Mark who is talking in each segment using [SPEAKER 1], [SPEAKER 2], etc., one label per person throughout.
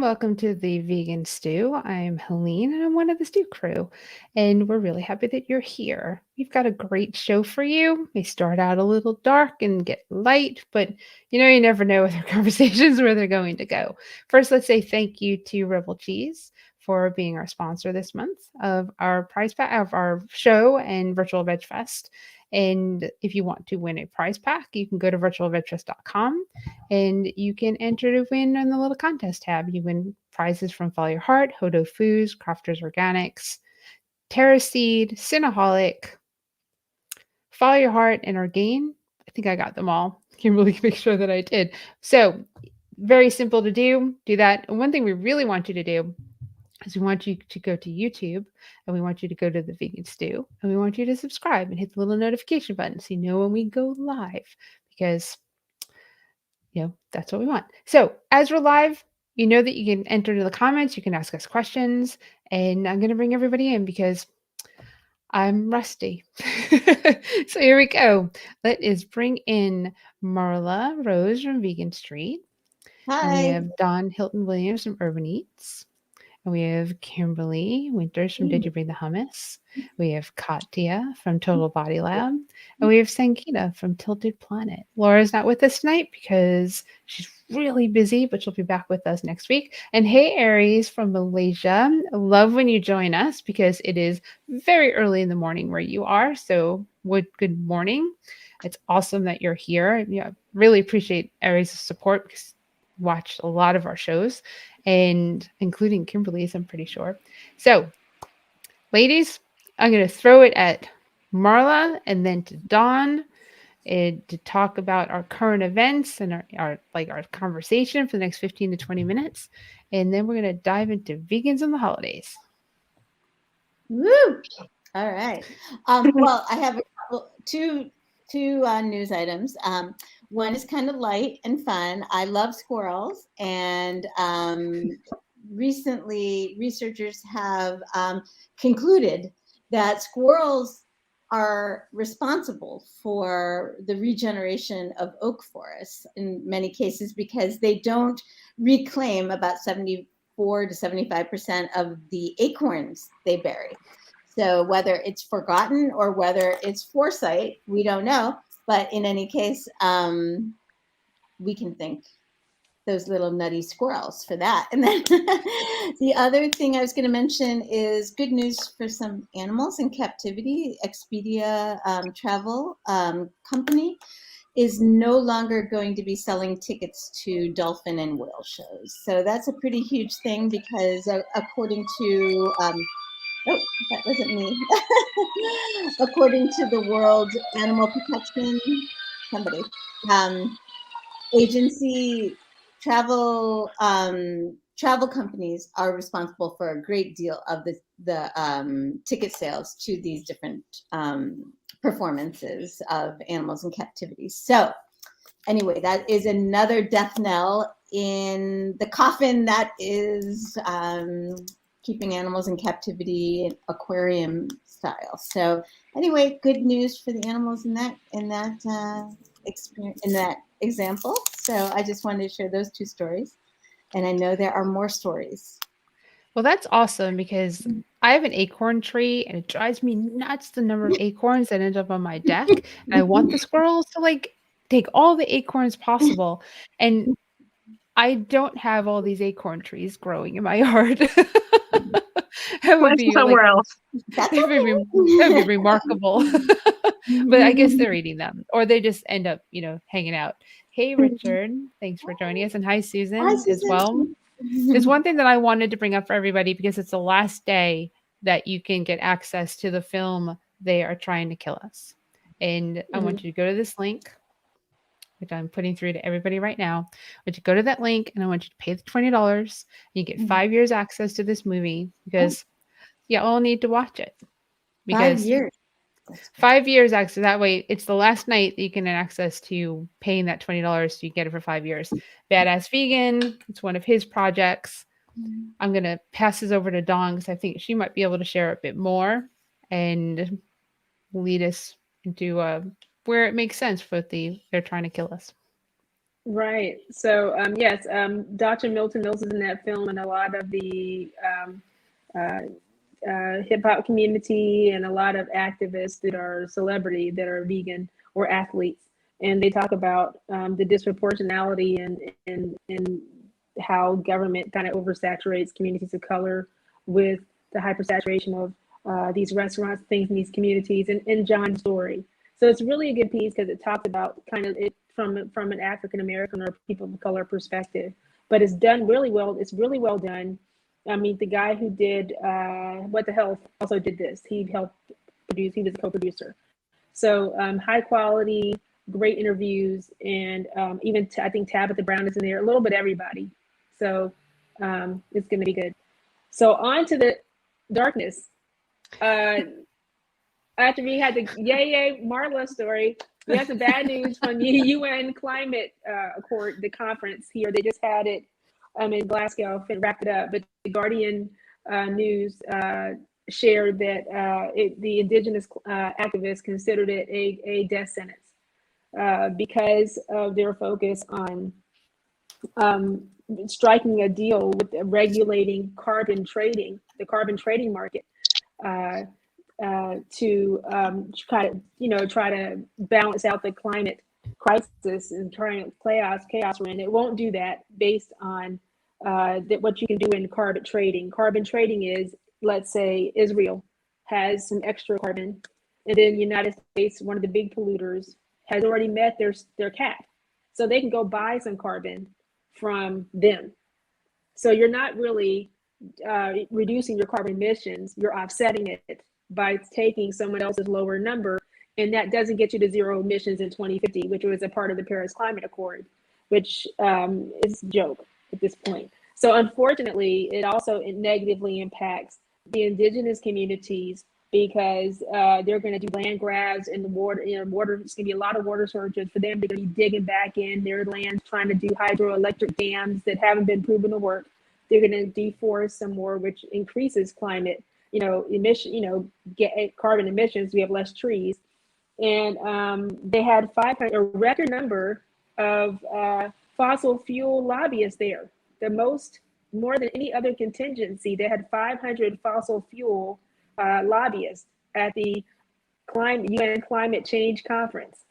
[SPEAKER 1] welcome to the Vegan Stew. I'm Helene and I'm one of the stew crew, and we're really happy that you're here. We've got a great show for you. They start out a little dark and get light, but you never know with our conversations where they're going to go. First, let's say thank you to Rebel Cheese for being our sponsor this month of our prize pack of our show and Virtual Veg Fest. And if you want to win a prize pack, you can go to virtualvegfest.com and you can enter to win in the little contest tab. You win prizes from Follow Your Heart, Hodo Foods, Crafters Organics, Terra Seed, Cinnaholic, Follow Your Heart, and Orgain. I think I got them all. Can really make sure that I did. So very simple to do. Do that. And one thing we really want you to do is we want you to go to YouTube and we want you to go to the Vegan Stew and we want you to subscribe and hit the little notification button so you know when we go live, because that's what we want. So as we're live, you know that you can enter into the comments, you can ask us questions, and I'm going to bring everybody in because I'm rusty. So here we go. Let us bring in Marla Rose from Vegan Street. And we
[SPEAKER 2] Hi.
[SPEAKER 1] have Don Hilton Williams from Urban Eats. And we have Kimberly Winters from Did You Bring the Hummus? We have Katya from Total Body Lab. And we have Sankita from Tilted Planet. Laura's not with us tonight because she's really busy, but she'll be back with us next week. And hey, Aries from Malaysia. Love when you join us because it is very early in the morning where you are. So good morning. It's awesome that you're here. Yeah, really appreciate Aries' support because watched a lot of our shows, and including Kimberly's, I'm pretty sure. So, ladies, I'm going to throw it at Marla and then to Dawn to talk about our current events and our conversation for the next 15 to 20 minutes. And then we're going to dive into vegans and the holidays.
[SPEAKER 2] Woo! All right. Well, I have two news items. One is kind of light and fun. I love squirrels, and recently researchers have concluded that squirrels are responsible for the regeneration of oak forests in many cases because they don't reclaim about 74 to 75% of the acorns they bury. So whether it's forgotten or whether it's foresight, we don't know. But in any case, we can thank those little nutty squirrels for that. And then the other thing I was going to mention is good news for some animals in captivity. Expedia travel company is no longer going to be selling tickets to dolphin and whale shows. So that's a pretty huge thing because according to oh, that wasn't me. According to the World Animal Protection agency, travel companies are responsible for a great deal of the ticket sales to these different performances of animals in captivity. So anyway, that is another death knell in the coffin that is keeping animals in captivity aquarium style. So anyway, good news for the animals in that experience, in that example. So I just wanted to share those two stories, and I know there are more stories.
[SPEAKER 1] Well, that's awesome because I have an acorn tree and it drives me nuts the number of acorns that end up on my deck. And I want the squirrels to take all the acorns possible. And I don't have all these acorn trees growing in my yard. That would be
[SPEAKER 3] somewhere else.
[SPEAKER 1] That would be remarkable. But I guess they're eating them, or they just end up, hanging out. Hey, Richard, thanks for joining us, and hi, Susan, as well. There's one thing that I wanted to bring up for everybody because it's the last day that you can get access to the film They Are Trying to Kill Us, and I want you to go to this link, which I'm putting through to everybody right now. I want you to go to that link and I want you to pay the $20. You get 5 years access to this movie because you all need to watch it. Because
[SPEAKER 2] 5 years.
[SPEAKER 1] 5 years access. That way, it's the last night that you can get access to paying that $20 so you get it for 5 years. Badass Vegan. It's one of his projects. I'm going to pass this over to Dawn because I think she might be able to share a bit more and lead us into where it makes sense for they're trying to kill us.
[SPEAKER 3] Right. So, yes, Dr. Milton Mills is in that film, and a lot of the uh, hip hop community and a lot of activists that are celebrity that are vegan or athletes, and they talk about the disproportionality and how government kind of oversaturates communities of color with the hypersaturation of these restaurants, things in these communities, and John's story. So it's really a good piece because it talks about kind of it from an African American or people of color perspective. But it's done really well. It's really well done. I mean, the guy who did What the Health also did this. He helped produce. He was a co-producer. So high quality, great interviews, and even I think Tabitha Brown is in there. A little bit everybody. So it's going to be good. So on to the darkness. Uh, After we had the yay Marla story, we had some bad news from the UN Climate Accord, the conference here. They just had it in Glasgow and wrapped it up. But the Guardian News shared that the indigenous activists considered it a death sentence because of their focus on striking a deal with regulating carbon trading, the carbon trading market. Uh, to try to balance out the climate crisis and trying chaos we're in. It won't do that based on what you can do in carbon trading. Carbon trading is, let's say, Israel has some extra carbon, and then the United States, one of the big polluters, has already met their cap, so they can go buy some carbon from them. So you're not really reducing your carbon emissions, you're offsetting it by taking someone else's lower number. And that doesn't get you to zero emissions in 2050, which was a part of the Paris Climate Accord, which is a joke at this point. So unfortunately, it negatively impacts the indigenous communities because they're going to do land grabs in the water. Water, it's going to be a lot of water shortages for them. They're going to be digging back in their lands, trying to do hydroelectric dams that haven't been proven to work. They're going to deforest some more, which increases climate, emission, get carbon emissions. We have less trees. And they had 500, a record number of fossil fuel lobbyists there. More than any other contingency. They had 500 fossil fuel lobbyists at the UN Climate Change Conference,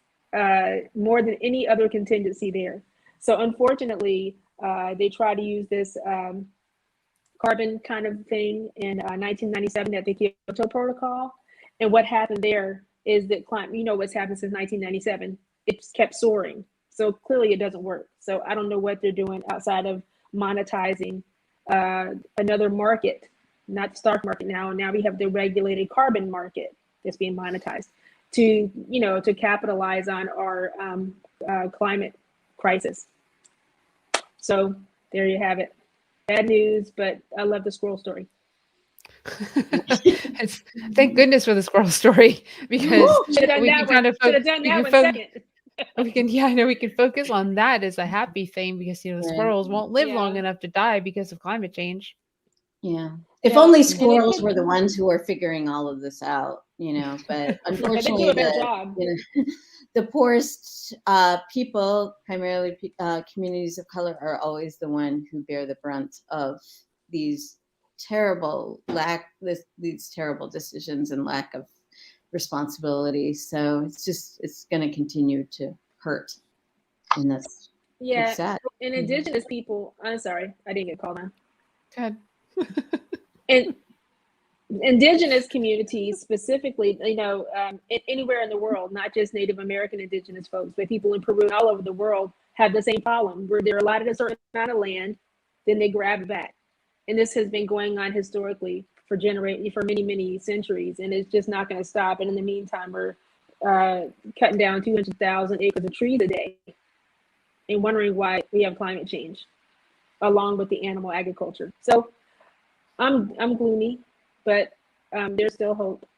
[SPEAKER 3] more than any other contingency there. So unfortunately, they try to use this carbon kind of thing in 1997 at the Kyoto Protocol. And what happened there is that climate, what's happened since 1997, it's kept soaring. So clearly it doesn't work. So I don't know what they're doing outside of monetizing another market, not the stock market now. Now we have the regulated carbon market that's being monetized to capitalize on our climate crisis. So there you have it. Bad news, but I love the squirrel story.
[SPEAKER 1] Thank goodness for the squirrel story because
[SPEAKER 3] should have done that one. Should have done that one second.
[SPEAKER 1] We can focus on that as a happy thing because the squirrels won't live long enough to die because of climate change.
[SPEAKER 2] Yeah. If only squirrels were the ones who are figuring all of this out, but unfortunately, the poorest people, primarily communities of color, are always the one who bear the brunt of these terrible decisions and lack of responsibility. So it's going to continue to hurt. And that's sad.
[SPEAKER 3] And indigenous people, I'm sorry, I didn't get called on.
[SPEAKER 1] Good.
[SPEAKER 3] And indigenous communities specifically, anywhere in the world, not just Native American indigenous folks, but people in Peru and all over the world have the same problem where they're allotted a certain amount of land, then they grab it back. And this has been going on historically for many, many centuries, and it's just not going to stop. And in the meantime, we're cutting down 200,000 acres of trees a day and wondering why we have climate change, along with the animal agriculture. So I'm gloomy, but there's still hope.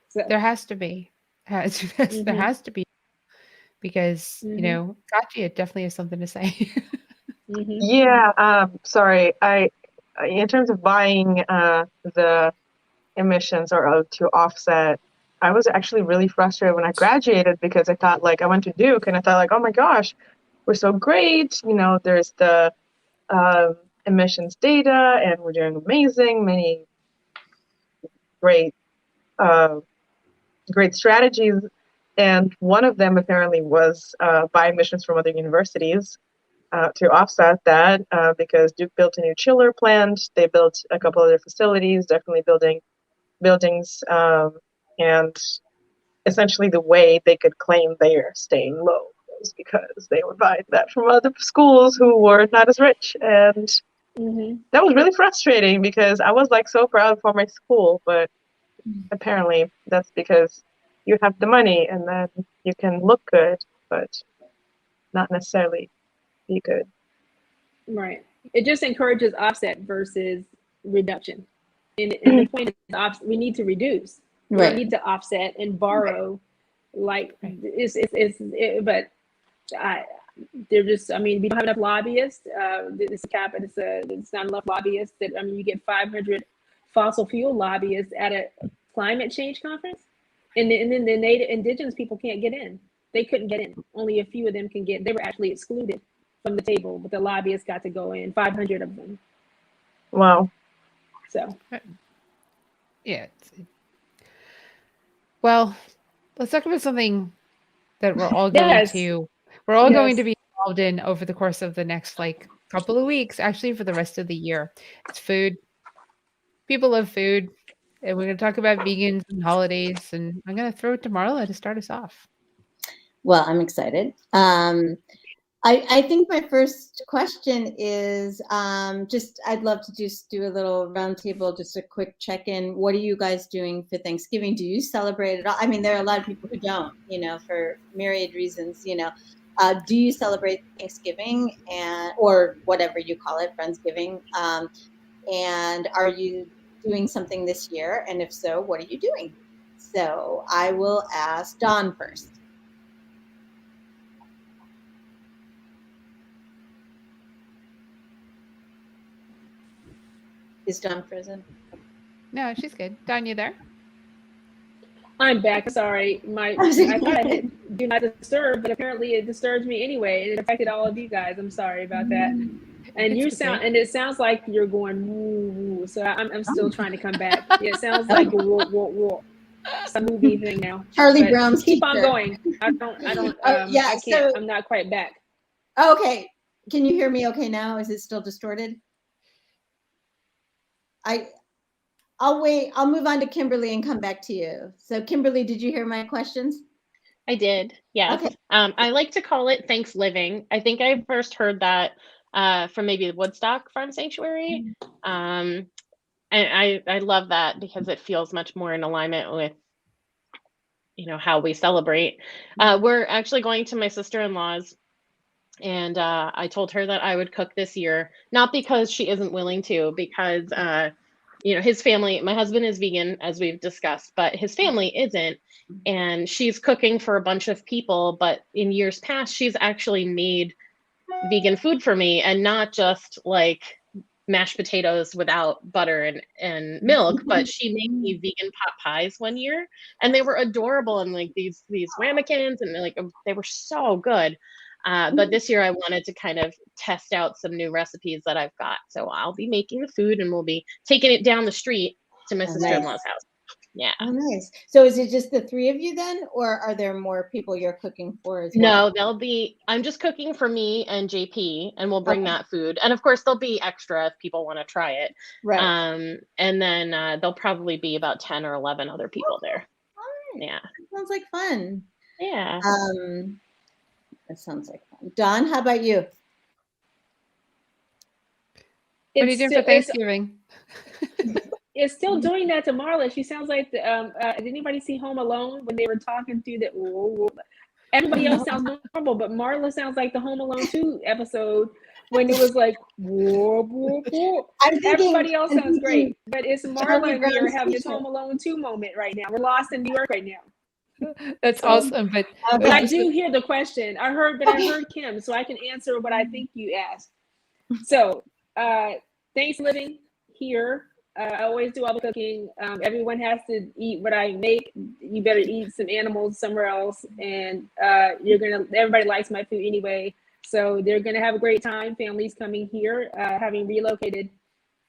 [SPEAKER 1] So, there has to be. There has to be, because Kachi, it definitely has something to say.
[SPEAKER 4] Yeah. Sorry. In terms of buying the emissions or to offset I was actually really frustrated when I graduated because I thought like I went to Duke and I thought like, oh my gosh, we're so great. You know, there's the emissions data and we're doing amazing, many great uh, great strategies. And one of them apparently was buy emissions from other universities to offset that because Duke built a new chiller plant. They built a couple other facilities, definitely building buildings, and essentially the way they could claim they are staying low was because they would buy that from other schools who were not as rich. And that was really frustrating because I was like so proud for my school, but apparently that's because you have the money and then you can look good, but not necessarily be good.
[SPEAKER 3] Right. It just encourages offset versus reduction. And the point is we need to reduce. We don't need to offset and borrow like but they're just, I mean, we don't have enough lobbyists. It's a cap, it's not enough lobbyists. That, I mean, you get 500 fossil fuel lobbyists at a climate change conference, and then the native indigenous people can't get in. They couldn't get in. Only a few of them can get. They were actually excluded from the table, but the lobbyists got to go in. 500 of them.
[SPEAKER 4] Wow.
[SPEAKER 3] So.
[SPEAKER 1] Yeah. Well, let's talk about something that we're all going to going to be involved in over the course of the next like couple of weeks, actually for the rest of the year. It's food. People love food. And we're going to talk about vegans and holidays. And I'm going to throw it to Marla to start us off.
[SPEAKER 2] Well, I'm excited. I think my first question is I'd love to just do a little roundtable, just a quick check-in. What are you guys doing for Thanksgiving? Do you celebrate it all? I mean, there are a lot of people who don't, you know, for myriad reasons, you know. Do you celebrate Thanksgiving or whatever you call it, Friendsgiving? And are you doing something this year? And if so, what are you doing? So I will ask Dawn first. Is Dawn frozen?
[SPEAKER 1] No, she's good. Dawn, you there?
[SPEAKER 3] I'm back. Sorry. I thought I hit do not disturb, but apparently it disturbs me anyway. It affected all of you guys. I'm sorry about that. And it sounds like you're going woo woo. So I'm still trying to come back. It sounds like woo woo woo. It's a movie thing now.
[SPEAKER 2] Charlie Brown's
[SPEAKER 3] keep on going. I can't. I'm not quite back.
[SPEAKER 2] Okay. Can you hear me okay now? Is it still distorted? I'll wait. I'll move on to Kimberly and come back to you. So Kimberly, did you hear my questions?
[SPEAKER 5] I did. Yes.
[SPEAKER 2] Okay.
[SPEAKER 5] I like to call it Thanksgiving. I think I first heard that from maybe the Woodstock Farm Sanctuary. And I love that because it feels much more in alignment with, you know, how we celebrate. We're actually going to my sister-in-law's, and I told her that I would cook this year, not because she isn't willing to, because you know, his family, my husband is vegan, as we've discussed, but his family isn't. And she's cooking for a bunch of people. But in years past, she's actually made vegan food for me, and not just like mashed potatoes without butter and milk, but she made me vegan pot pies one year, and they were adorable, and like these ramekins, and like they were so good. But this year I wanted to kind of test out some new recipes that I've got. So I'll be making the food, and we'll be taking it down the street to my sister-in-law's house. Yeah.
[SPEAKER 2] Oh, nice. So is it just the three of you then, or are there more people you're cooking for as well?
[SPEAKER 5] No, I'm just cooking for me and JP, and we'll bring that food. And of course there'll be extra if people want to try it.
[SPEAKER 2] Right.
[SPEAKER 5] And then there'll probably be about 10 or 11 other people there.
[SPEAKER 2] All right.
[SPEAKER 5] Yeah.
[SPEAKER 2] That sounds like fun.
[SPEAKER 5] Yeah.
[SPEAKER 2] That sounds like fun. Dawn, how about you?
[SPEAKER 1] What are you doing for Thanksgiving?
[SPEAKER 3] It's still doing that to Marla. She sounds like did anybody see Home Alone when they were talking through that? Everybody else sounds normal, but Marla sounds like the Home Alone 2 episode when it was like whoa, whoa, whoa. Everybody else sounds great, but it's Marla and me are having this Home Alone 2 moment right now. We're lost in New York right now.
[SPEAKER 1] That's awesome. But
[SPEAKER 3] I do hear the question. I heard Kim, so I can answer what I think you asked. So Thanksgiving here I always do all the cooking. Everyone has to eat what I make. You better eat some animals somewhere else, and everybody likes my food anyway. So they're gonna have a great time. Families coming here, having relocated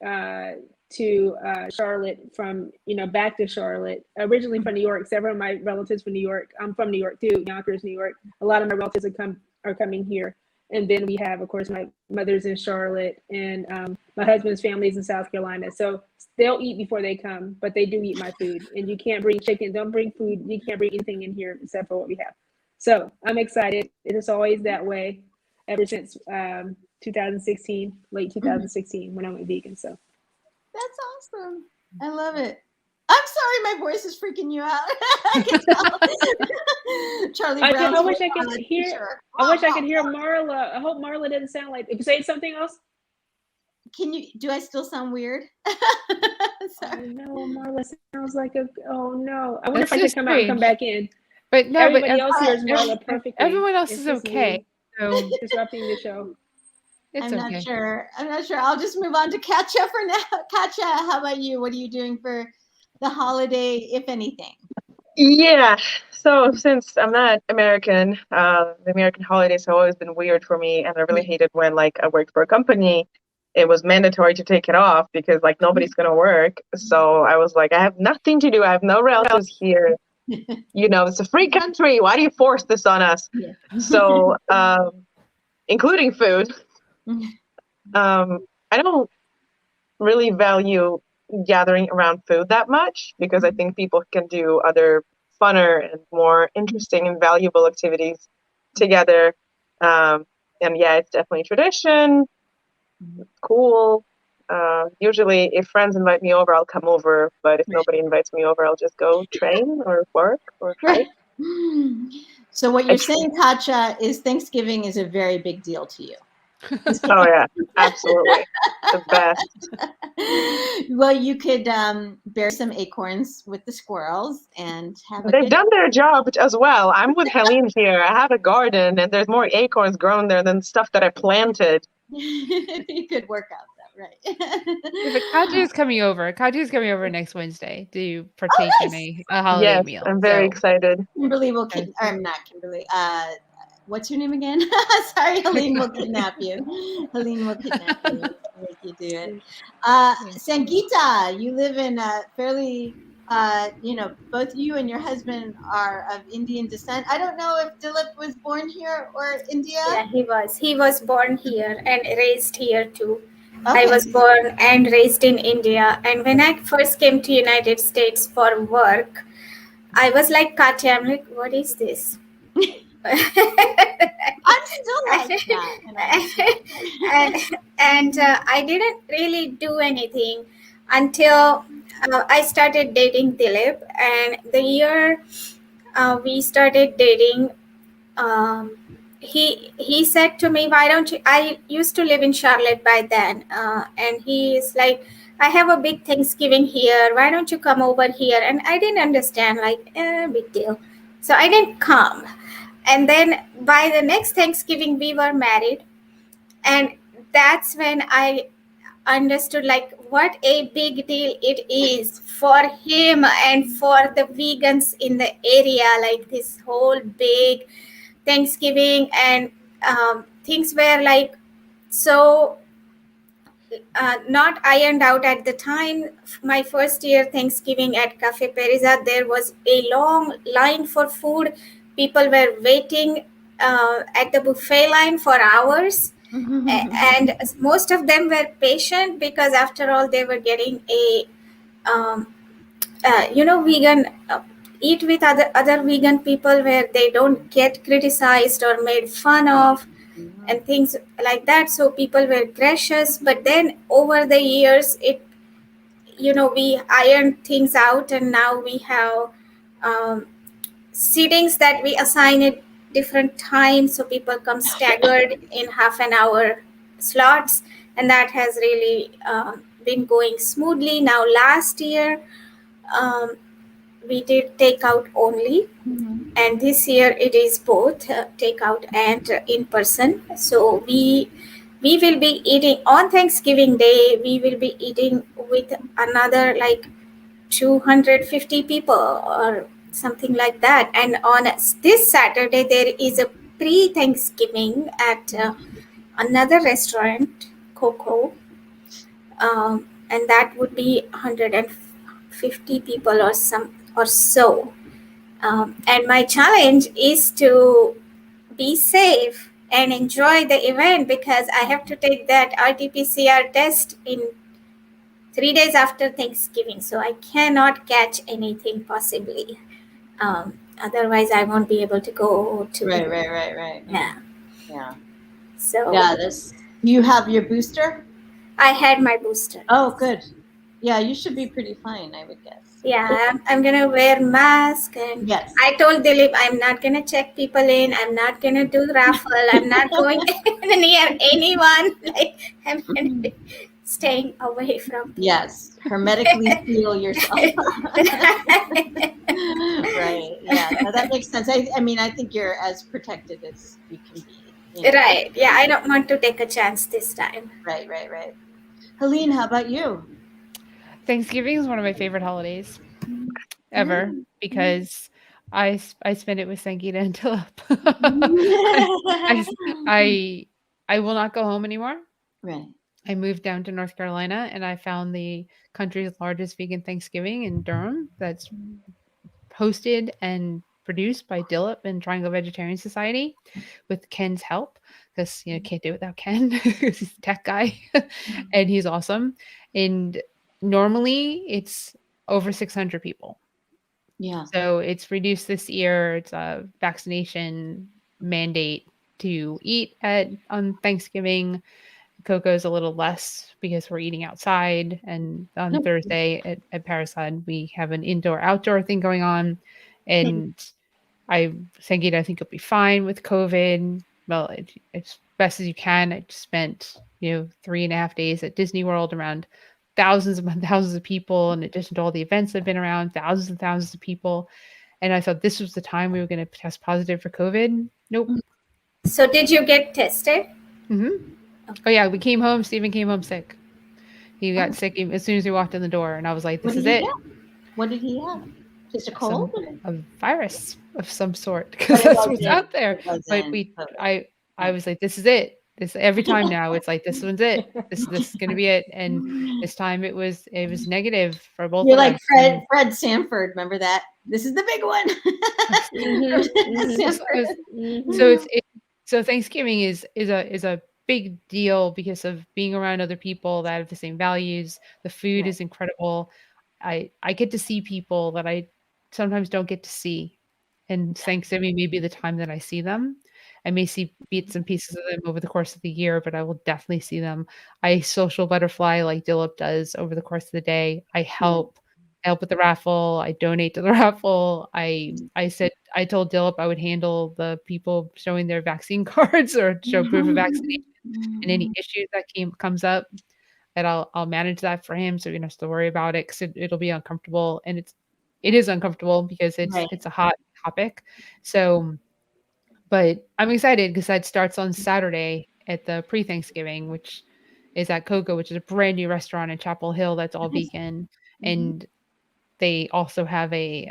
[SPEAKER 3] to Charlotte from, back to Charlotte, originally from New York. Several of my relatives from New York. I'm from New York too, Yonkers, New York. A lot of my relatives are coming here. And then we have, of course, my mother's in Charlotte, and my husband's family's in South Carolina. So they'll eat before they come, but they do eat my food. And you can't bring chicken, don't bring food. You can't bring anything in here except for what we have. So I'm excited. It is always that way ever since 2016, late 2016, when I went vegan. So
[SPEAKER 2] that's awesome. I love it. I'm sorry, my voice is freaking you out. I can tell. Charlie Brown.
[SPEAKER 3] I wish I could hear. I wish I could hear Marla. I hope Marla doesn't sound like. Say something else.
[SPEAKER 2] Do I still sound weird?
[SPEAKER 3] Sorry. No, Marla sounds like a. Oh no! I wonder if I could come out and come back in.
[SPEAKER 1] But no,
[SPEAKER 3] everybody else hears Marla perfectly.
[SPEAKER 1] Everyone else is okay.
[SPEAKER 3] So disrupting the show.
[SPEAKER 2] I'm not sure. I'll just move on to Katja for now. Katja, how about you? What are you doing for the holiday, if anything?
[SPEAKER 4] Yeah. So since I'm not American, the American holidays have always been weird for me, and I really hated when I worked for a company. It was mandatory to take it off because nobody's gonna work. So I was like, I have nothing to do. I have no relatives here. It's a free country. Why do you force this on us? Yeah. So, including food. I don't really value gathering around food that much because I think people can do other funner and more interesting and valuable activities together. And yeah, it's definitely tradition. Cool. Usually if friends invite me over, I'll come over, but if nobody invites me over, I'll just go train or work or hike.
[SPEAKER 2] So what you're saying, Katja, is Thanksgiving is a very big deal to you.
[SPEAKER 4] Oh yeah, absolutely. The best.
[SPEAKER 2] Well, you could bury some acorns with the squirrels and have
[SPEAKER 4] They've done their job as well. I'm with Helene here. I have a garden and there's more acorns growing there than stuff that I planted.
[SPEAKER 2] You could work out that, right?
[SPEAKER 1] Yeah, but Katja is coming over. Katja is coming over next Wednesday to partake in a holiday meal.
[SPEAKER 4] I'm very excited.
[SPEAKER 2] Kimberly will I'm not Kimberly. What's your name again? Sorry, Helene will kidnap you. Helene will kidnap you. Make you do it. Sangeeta, you live in a fairly, both you and your husband are of Indian descent. I don't know if Dilip was born here or India.
[SPEAKER 6] Yeah, he was. He was born here and raised here too. Okay. I was born and raised in India. And when I first came to United States for work, I was like, Katya, I'm like, what is this?
[SPEAKER 2] I'm still like that.
[SPEAKER 6] And I didn't really do anything until I started dating Dilip. And the year we started dating, he said to me, why don't you, I used to live in Charlotte by then. And he is like, I have a big Thanksgiving here. Why don't you come over here? And I didn't understand, big deal. So I didn't come. And then by the next Thanksgiving, we were married. And that's when I understood what a big deal it is for him and for the vegans in the area, this whole big Thanksgiving. And things were so not ironed out at the time. My first year Thanksgiving at Cafe Perisa, there was a long line for food. People were waiting at the buffet line for hours. And most of them were patient because after all, they were getting a, vegan, eat with other vegan people where they don't get criticized or made fun of and things like that. So people were gracious. But then over the years, we ironed things out, and now we have sittings that we assign at different times, so people come staggered in half an hour slots, and that has really been going smoothly. Now last year we did takeout only, and this year it is both takeout and in person. So we we will be eating on Thanksgiving Day. We will be eating with another like 250 people or something like that. And on this Saturday, there is a pre-Thanksgiving at another restaurant, Coco, and that would be 150 people or some or so. And my challenge is to be safe and enjoy the event because I have to take that RT-PCR test in 3 days after Thanksgiving, so I cannot catch anything possibly. Otherwise, I won't be able to go to.
[SPEAKER 2] Right.
[SPEAKER 6] Yeah.
[SPEAKER 2] Yeah.
[SPEAKER 6] So.
[SPEAKER 2] Yeah. You have your booster?
[SPEAKER 6] I had my booster.
[SPEAKER 2] Oh, good. Yeah, you should be pretty fine, I would guess.
[SPEAKER 6] Yeah, I'm gonna wear mask, and
[SPEAKER 2] yes.
[SPEAKER 6] I told Dilip I'm not gonna check people in. I'm not gonna do raffle. I'm not going near anyone. Like I'm gonna be staying away from people.
[SPEAKER 2] Yes, hermetically seal yourself. Right. Yeah, no, that makes sense. I mean, I think you're as protected as you can be.
[SPEAKER 6] Right. Yeah, I don't want to take a chance this time.
[SPEAKER 2] Right. Helene, how about you?
[SPEAKER 1] Thanksgiving is one of my favorite holidays ever because I spend it with Sangeeta and Tilip. I will not go home anymore.
[SPEAKER 2] Right.
[SPEAKER 1] I moved down to North Carolina and I found the country's largest vegan Thanksgiving in Durham that's hosted and produced by Dilip and Triangle Vegetarian Society with Ken's help because can't do it without Ken because he's the tech guy and he's awesome. And normally it's over 600 people.
[SPEAKER 2] Yeah.
[SPEAKER 1] So it's reduced this year. It's a vaccination mandate to eat on Thanksgiving. Coco's a little less because we're eating outside. And on Thursday at Parasad, we have an indoor-outdoor thing going on. And Sangeeta, I think you'll be fine with COVID. Well, it's best as you can. I spent, 3.5 days at Disney World around thousands and thousands of people, in addition to all the events I've been around, thousands and thousands of people. And I thought this was the time we were going to test positive for COVID. Nope.
[SPEAKER 6] So did you get tested?
[SPEAKER 1] Mm-hmm. Oh yeah, we came home. Stephen came home sick. He got sick as soon as we walked in the door, and I was like, "This is it."
[SPEAKER 2] What did he have? Just a cold?
[SPEAKER 1] A virus of some sort, because that's what's out there. But I was like, "This is it." This every time now, it's like this one's it. This is going to be it. And this time it was negative for both.
[SPEAKER 2] You're
[SPEAKER 1] of
[SPEAKER 2] like
[SPEAKER 1] us.
[SPEAKER 2] Fred Sanford. Remember that? This is the big one.
[SPEAKER 1] So Thanksgiving is a big deal because of being around other people that have the same values. The food is incredible. I get to see people that I sometimes don't get to see. And Thanksgiving may be the time that I see them. I may see bits and pieces of them over the course of the year, but I will definitely see them. I social butterfly like Dilip does over the course of the day. I help with the raffle. I donate to the raffle. I told Dilip I would handle the people showing their vaccine cards or show proof of vaccination and any issues that comes up, that I'll manage that for him so he doesn't have to worry about it, because it'll be uncomfortable, and it is uncomfortable because it's a hot topic. So, but I'm excited because that starts on Saturday at the pre-Thanksgiving, which is at Coco, which is a brand new restaurant in Chapel Hill that's all vegan. And they also have a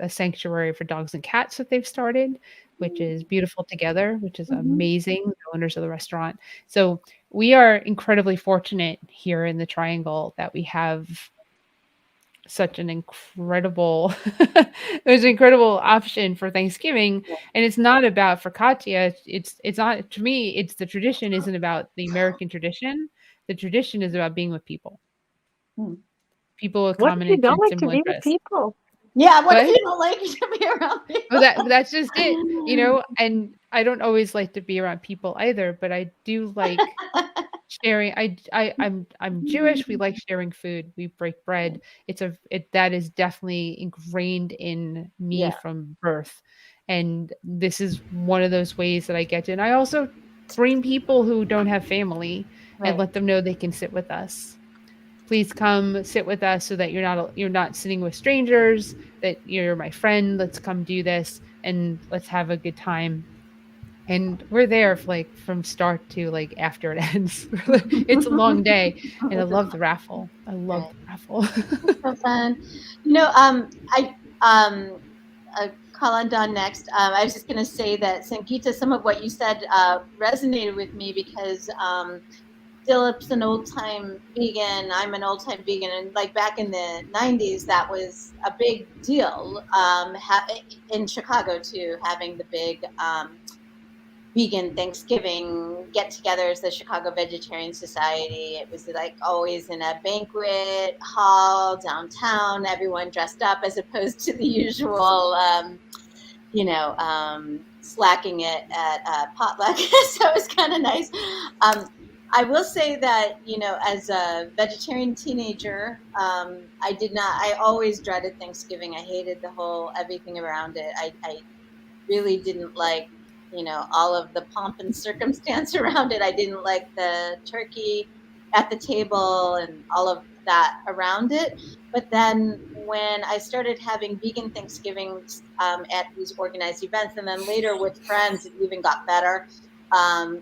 [SPEAKER 1] sanctuary for dogs and cats that they've started, which is Beautiful Together, which is amazing, the owners of the restaurant. So we are incredibly fortunate here in the Triangle that we have such an incredible there's an incredible option for Thanksgiving. And it's not about focaccia. It's not, to me, it's the tradition isn't about the American tradition. The tradition is about being with people. People with common
[SPEAKER 4] What if you don't
[SPEAKER 1] and
[SPEAKER 4] like to
[SPEAKER 1] similar
[SPEAKER 4] be with
[SPEAKER 1] interests.
[SPEAKER 4] people?
[SPEAKER 2] Yeah, what if you don't like to be around people?
[SPEAKER 1] That's just it, and I don't always like to be around people either, but I do like sharing. I'm Jewish. We like sharing food. We break bread. That is definitely ingrained in me from birth. And this is one of those ways that I get to. And I also bring people who don't have family and let them know they can sit with us. Please come sit with us so that you're not sitting with strangers, that you're my friend. Let's come do this and let's have a good time. And we're there like from start to like after it ends. It's a long day, and I love the raffle. I love
[SPEAKER 2] Right.
[SPEAKER 1] the raffle.
[SPEAKER 2] So fun. I call on Don next. I was just going to say that Sangeeta, some of what you said resonated with me because Philip's an old time vegan. I'm an old time vegan, and like back in the '90s, that was a big deal. In Chicago too, having the big vegan Thanksgiving get-togethers, the Chicago Vegetarian Society. It was like always in a banquet hall downtown, everyone dressed up, as opposed to the usual, slacking it at potluck. So it was kind of nice. I will say that, as a vegetarian teenager, I always dreaded Thanksgiving. I hated the whole everything around it. I really didn't like, all of the pomp and circumstance around it. I didn't like the turkey at the table and all of that around it. But then when I started having vegan Thanksgivings at these organized events, and then later with friends, it even got better.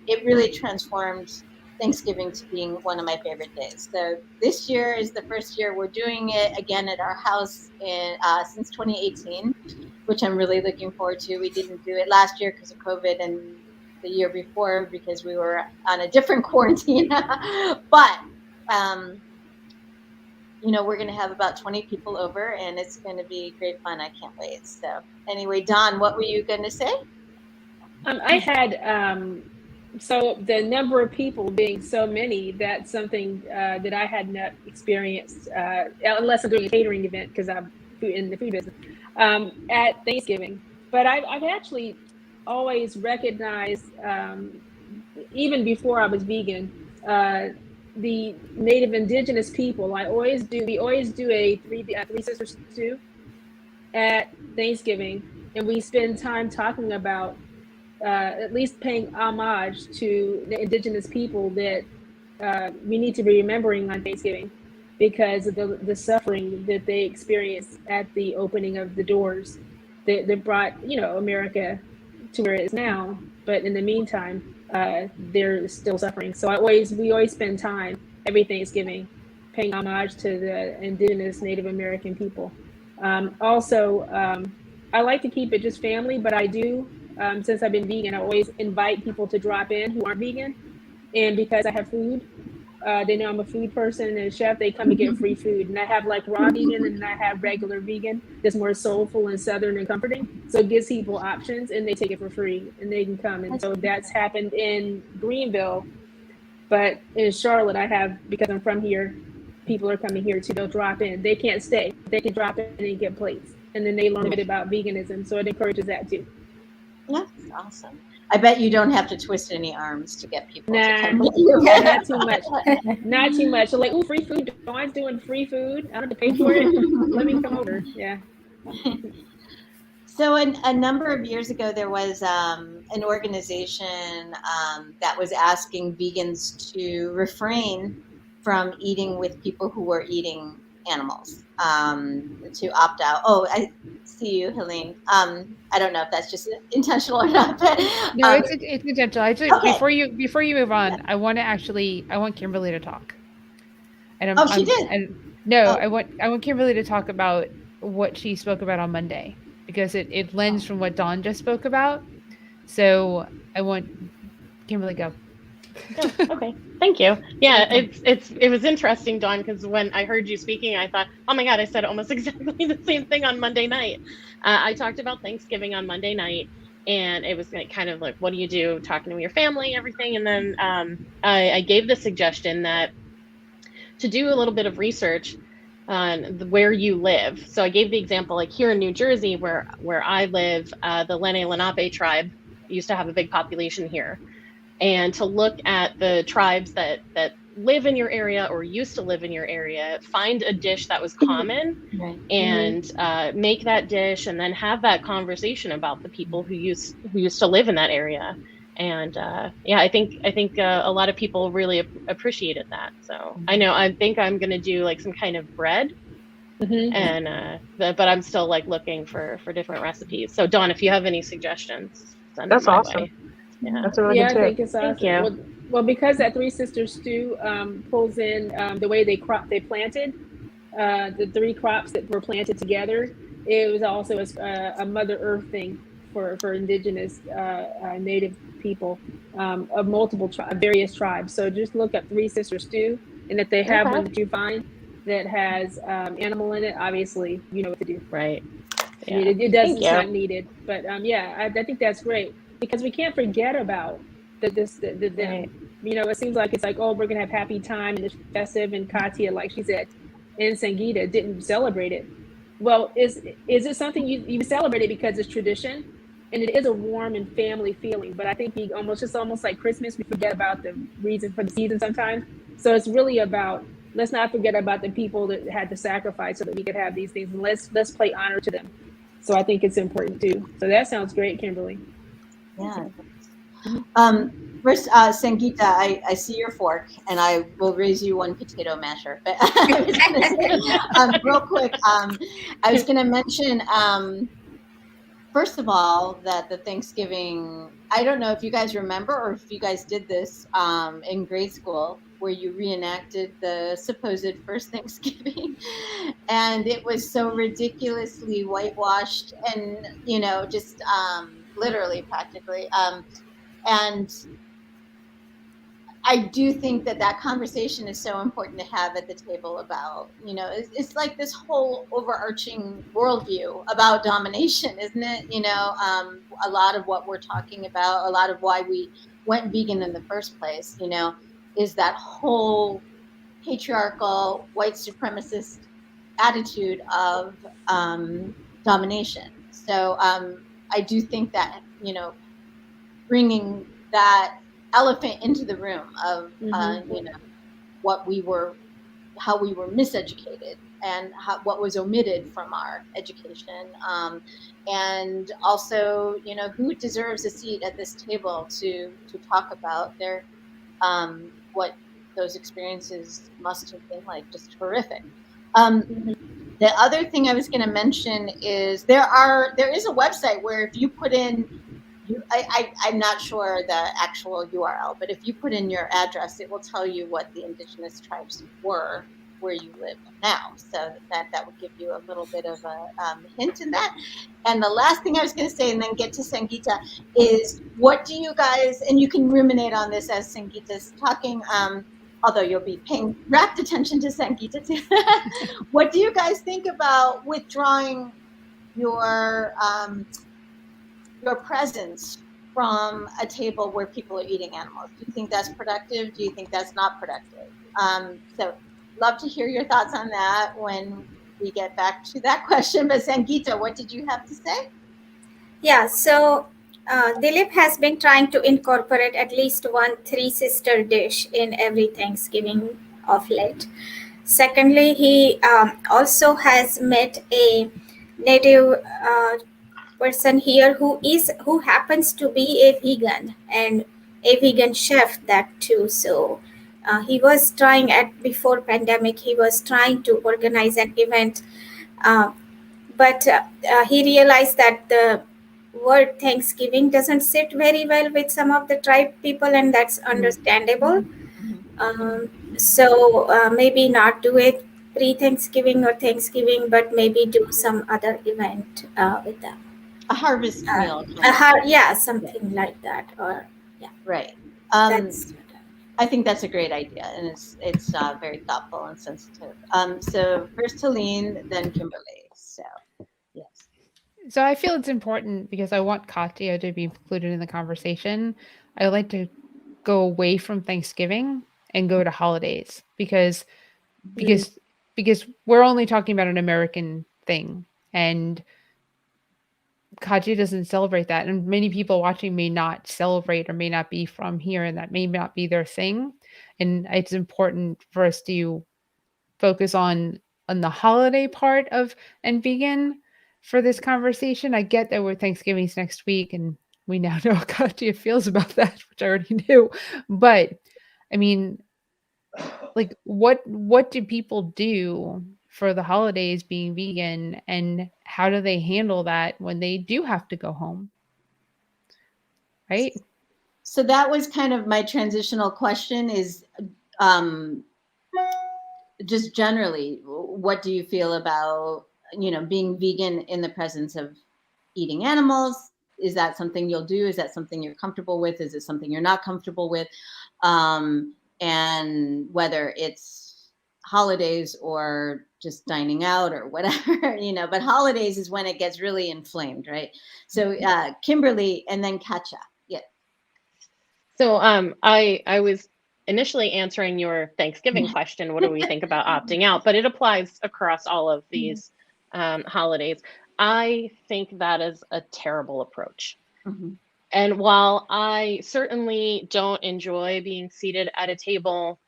[SPEAKER 2] It really transformed Thanksgiving to being one of my favorite days. So this year is the first year we're doing it again at our house since 2018, which I'm really looking forward to. We didn't do it last year because of COVID, and the year before because we were on a different quarantine. But we're going to have about 20 people over, and it's going to be great fun. I can't wait. So anyway, Don, what were you going to say?
[SPEAKER 3] I had so the number of people being so many, that's something that I had not experienced unless I'm doing a catering event because I'm in the food business at Thanksgiving. But I've actually always recognized, even before I was vegan, the Native Indigenous people. We always do a three sister stew at Thanksgiving, and we spend time talking about at least paying homage to the Indigenous people that we need to be remembering on Thanksgiving because of the suffering that they experienced at the opening of the doors that brought America to where it is now. But in the meantime, they're still suffering. So we always spend time every Thanksgiving paying homage to the Indigenous Native American people. I like to keep it just family, but I do, since I've been vegan, I always invite people to drop in who aren't vegan. And because I have food, they know I'm a food person and a chef, they come and get free food. And I have like raw vegan and I have regular vegan that's more soulful and southern and comforting. So it gives people options and they take it for free and they can come. And so that's happened in Greenville. But in Charlotte, because I'm from here, people are coming here too. They'll drop in. They can't stay. They can drop in and get plates. And then they learn a bit about veganism. So it encourages that too.
[SPEAKER 2] That's awesome. I bet you don't have to twist any arms to get people to come with
[SPEAKER 3] you. Not too much. Not too much. So like, oh, free food. Dawn's doing free food. I don't have to pay for it. Let me come over. Yeah.
[SPEAKER 2] So a number of years ago, there was an organization that was asking vegans to refrain from eating with people who were eating animals, to opt out. Oh, I see you, Helene. I don't know if that's just intentional or not, but
[SPEAKER 1] no, it's intentional. Actually,
[SPEAKER 2] okay.
[SPEAKER 1] before you move on, I want Kimberly to talk.
[SPEAKER 2] And she did.
[SPEAKER 1] I want Kimberly to talk about what she spoke about on Monday because it lends from what Dawn just spoke about. So I want Kimberly go.
[SPEAKER 5] Oh, okay, thank you. Yeah, it was interesting, Dawn, because when I heard you speaking, I thought, oh my God, I said almost exactly the same thing on Monday night. I talked about Thanksgiving on Monday night, and it was kind of like, what do you do? Talking to your family, everything, and then I gave the suggestion that to do a little bit of research on where you live. So I gave the example, like here in New Jersey, where I live, the Lenape tribe used to have a big population here. And to look at the tribes that live in your area or used to live in your area, find a dish that was common, right, and make that dish, and then have that conversation about the people who used to live in that area. And I think a lot of people really appreciated that. So I think I'm gonna do like some kind of bread, and but I'm still like looking for different recipes. So Dawn, if you have any suggestions, send them my way. Yeah.
[SPEAKER 4] That's a really
[SPEAKER 3] Yeah,
[SPEAKER 4] good
[SPEAKER 3] I
[SPEAKER 4] tip.
[SPEAKER 3] think it's
[SPEAKER 5] Thank
[SPEAKER 3] awesome.
[SPEAKER 5] you.
[SPEAKER 3] Well, because that Three Sisters stew pulls in the way they planted the three crops that were planted together. It was also a Mother Earth thing for indigenous native people of various tribes. So just look up Three Sisters stew, and if they have one
[SPEAKER 5] Okay.
[SPEAKER 3] that you find that has animal in it, obviously you know what to do.
[SPEAKER 5] Right.
[SPEAKER 3] I mean,
[SPEAKER 5] Yeah.
[SPEAKER 3] it does.
[SPEAKER 5] Thank
[SPEAKER 3] It's
[SPEAKER 5] you.
[SPEAKER 3] not needed, but yeah, I think that's great because we can't forget about the
[SPEAKER 5] Right.
[SPEAKER 3] them. You know, it seems like it's like, oh, we're gonna have happy time and it's festive, and Katia, like she said, and Sangita didn't celebrate it. Well, is it something you celebrate it because it's tradition, and it is a warm and family feeling. But I think we almost like Christmas, we forget about the reason for the season sometimes. So it's really about, let's not forget about the people that had to sacrifice so that we could have these things, and let's play honor to them. So I think it's important too. So that sounds great, Kimberly.
[SPEAKER 2] Yeah.
[SPEAKER 3] Mhm.
[SPEAKER 2] First, Sangeeta, I see your fork, and I will raise you one potato masher. But I was going to say, real quick, I was going to mention, first of all, that the Thanksgiving, I don't know if you guys remember or if you guys did this in grade school, where you reenacted the supposed first Thanksgiving. And it was so ridiculously whitewashed and, just literally practically. And I do think that that conversation is so important to have at the table about, it's like this whole overarching worldview about domination, isn't it? A lot of what we're talking about, a lot of why we went vegan in the first place, is that whole patriarchal white supremacist attitude of domination. So I do think that, bringing that elephant into the room of
[SPEAKER 3] Mhm.
[SPEAKER 2] what we were, how we were miseducated, and what was omitted from our education, and also who deserves a seat at this table to talk about their what those experiences must have been like, just horrific.
[SPEAKER 3] Mhm.
[SPEAKER 2] The other thing I was going to mention is there is a website where if you put in I'm not sure the actual URL, but if you put in your address, it will tell you what the indigenous tribes were where you live now. So that would give you a little bit of a hint in that. And the last thing I was going to say, and then get to Sangeeta, is what do you guys, and you can ruminate on this as Sangeeta's talking, although you'll be paying rapt attention to Sangeeta too. What do you guys think about withdrawing your presence from a table where people are eating animals? Do you think that's productive? Do you think that's not productive? So love to hear your thoughts on that when we get back to that question. But Sangeeta, what did you have to say?
[SPEAKER 6] Yeah, so Dilip has been trying to incorporate at least one three sister dish in every Thanksgiving of late. Secondly, he also has met a native person here who happens to be a vegan and a vegan chef that too. So he was trying at before pandemic. He was trying to organize an event, uh, but he realized that the word Thanksgiving doesn't sit very well with some of the tribe people, and that's understandable.
[SPEAKER 2] Mhm.
[SPEAKER 6] So maybe not do it pre-Thanksgiving or Thanksgiving, but maybe do some other event with them.
[SPEAKER 2] A harvest
[SPEAKER 6] Uh,
[SPEAKER 2] meal kind of.
[SPEAKER 6] yeah,
[SPEAKER 2] Yeah,
[SPEAKER 6] something like that, or yeah,
[SPEAKER 2] right. Um,
[SPEAKER 6] that's
[SPEAKER 2] I think that's a great idea, and it's very thoughtful and sensitive. So first Helene, then Kimberly. So yes.
[SPEAKER 1] So I feel it's important because I want Katya to be included in the conversation. I like to go away from Thanksgiving and go to holidays
[SPEAKER 3] Mm.
[SPEAKER 1] because because we're only talking about an American thing, and Katya doesn't celebrate that, and many people watching may not celebrate or may not be from here, and that may not be their thing. And it's important for us to focus on the holiday part of and vegan for this conversation. I get that we're Thanksgiving's next week, and we now know how Katya feels about that, which I already knew. But I mean, like what do people do for the holidays being vegan, and how do they handle that when they do have to go home? Right?
[SPEAKER 2] So that was kind of my transitional question is, just generally, what do you feel about, being vegan in the presence of eating animals? Is that something you'll do? Is that something you're comfortable with? Is it something you're not comfortable with? And whether it's holidays or just dining out or whatever, but holidays is when it gets really inflamed, right? So Kimberly and then Katja. Yeah.
[SPEAKER 5] So I was initially answering your Thanksgiving question, what do we think about opting out? But it applies across all of these holidays. I think that is a terrible approach.
[SPEAKER 2] Mm-hmm.
[SPEAKER 5] And while I certainly don't enjoy being seated at a table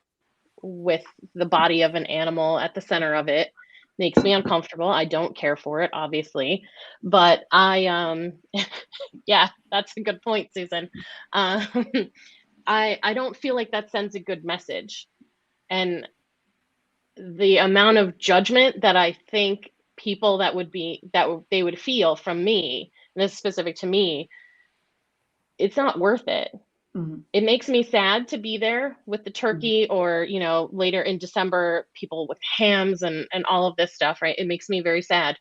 [SPEAKER 5] with the body of an animal at the center of it, makes me uncomfortable. I don't care for it, obviously, but yeah, that's a good point, Susan. I don't feel like that sends a good message. And the amount of judgment that I think people they would feel from me, and this is specific to me, it's not worth it.
[SPEAKER 2] Mm-hmm.
[SPEAKER 5] It makes me sad to be there with the turkey, or later in December, people with hams and all of this stuff, right? It makes me very sad.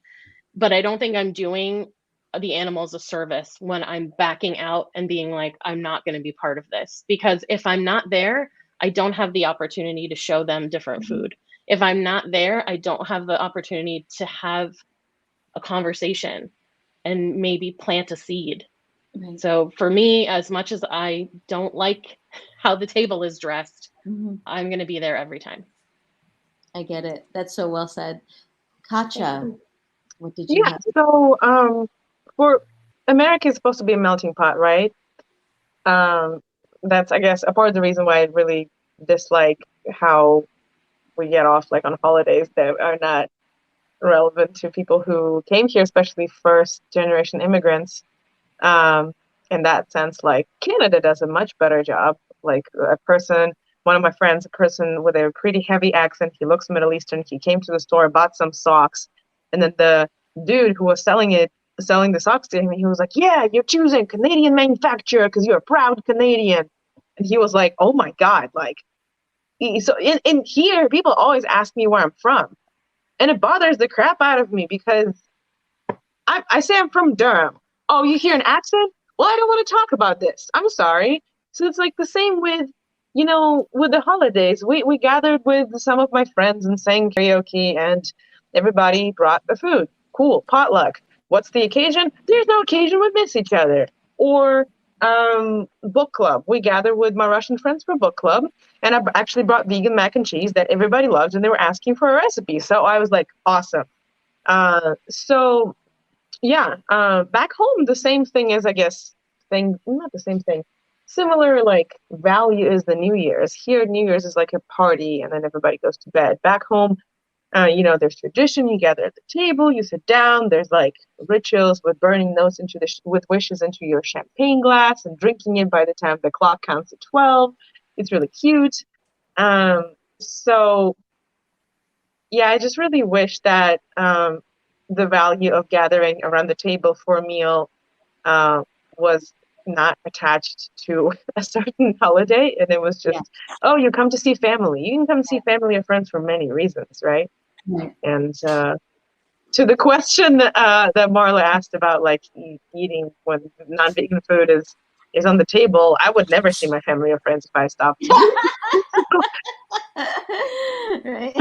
[SPEAKER 5] But I don't think I'm doing the animals a service when I'm backing out and being like, I'm not going to be part of this. Because if I'm not there, I don't have the opportunity to show them different food. If I'm not there, I don't have the opportunity to have a conversation and maybe plant a seed.
[SPEAKER 2] Right.
[SPEAKER 5] So for me, as much as I don't like how the table is dressed,
[SPEAKER 2] Mm-hmm.
[SPEAKER 5] I'm going to be there every time.
[SPEAKER 2] I get it. That's so well said. Katja, what did you have?
[SPEAKER 4] So for America is supposed to be a melting pot, right? That's, I guess, a part of the reason why I really dislike how we get off like on holidays that are not relevant to people who came here, especially first generation immigrants. In that sense, like Canada does a much better job. Like one of my friends, a person with a pretty heavy accent, he looks Middle Eastern, he came to the store, bought some socks, and then the dude who was selling the socks to him, he was like, yeah, you're choosing Canadian manufacturer because you're a proud Canadian. And he was like, oh my God, like, so in here, people always ask me where I'm from. And it bothers the crap out of me because I say I'm from Durham. Oh, you hear an accent? Well, I don't want to talk about this. I'm sorry. So it's like the same with, with the holidays. We gathered with some of my friends and sang karaoke, and everybody brought the food. Cool, potluck. What's the occasion? There's no occasion. We miss each other. Or book club. We gathered with my Russian friends for book club, and I actually brought vegan mac and cheese that everybody loves, and they were asking for a recipe. So I was like, awesome. So yeah, back home, the same thing is, I guess, not the same thing. Similar, like, value is the New Year's. Here, New Year's is like a party, and then everybody goes to bed. Back home, there's tradition. You gather at the table, you sit down. There's like rituals with burning those with wishes into your champagne glass and drinking it by the time the clock counts at 12. It's really cute. So yeah, I just really wish that the value of gathering around the table for a meal was not attached to a certain holiday, and it was just, oh, you come to see family. You can come see family or friends for many reasons, right? And to the question that Marla asked about, like, eating when non-vegan food is on the table, I would never see my family or friends if I stopped.
[SPEAKER 2] Right.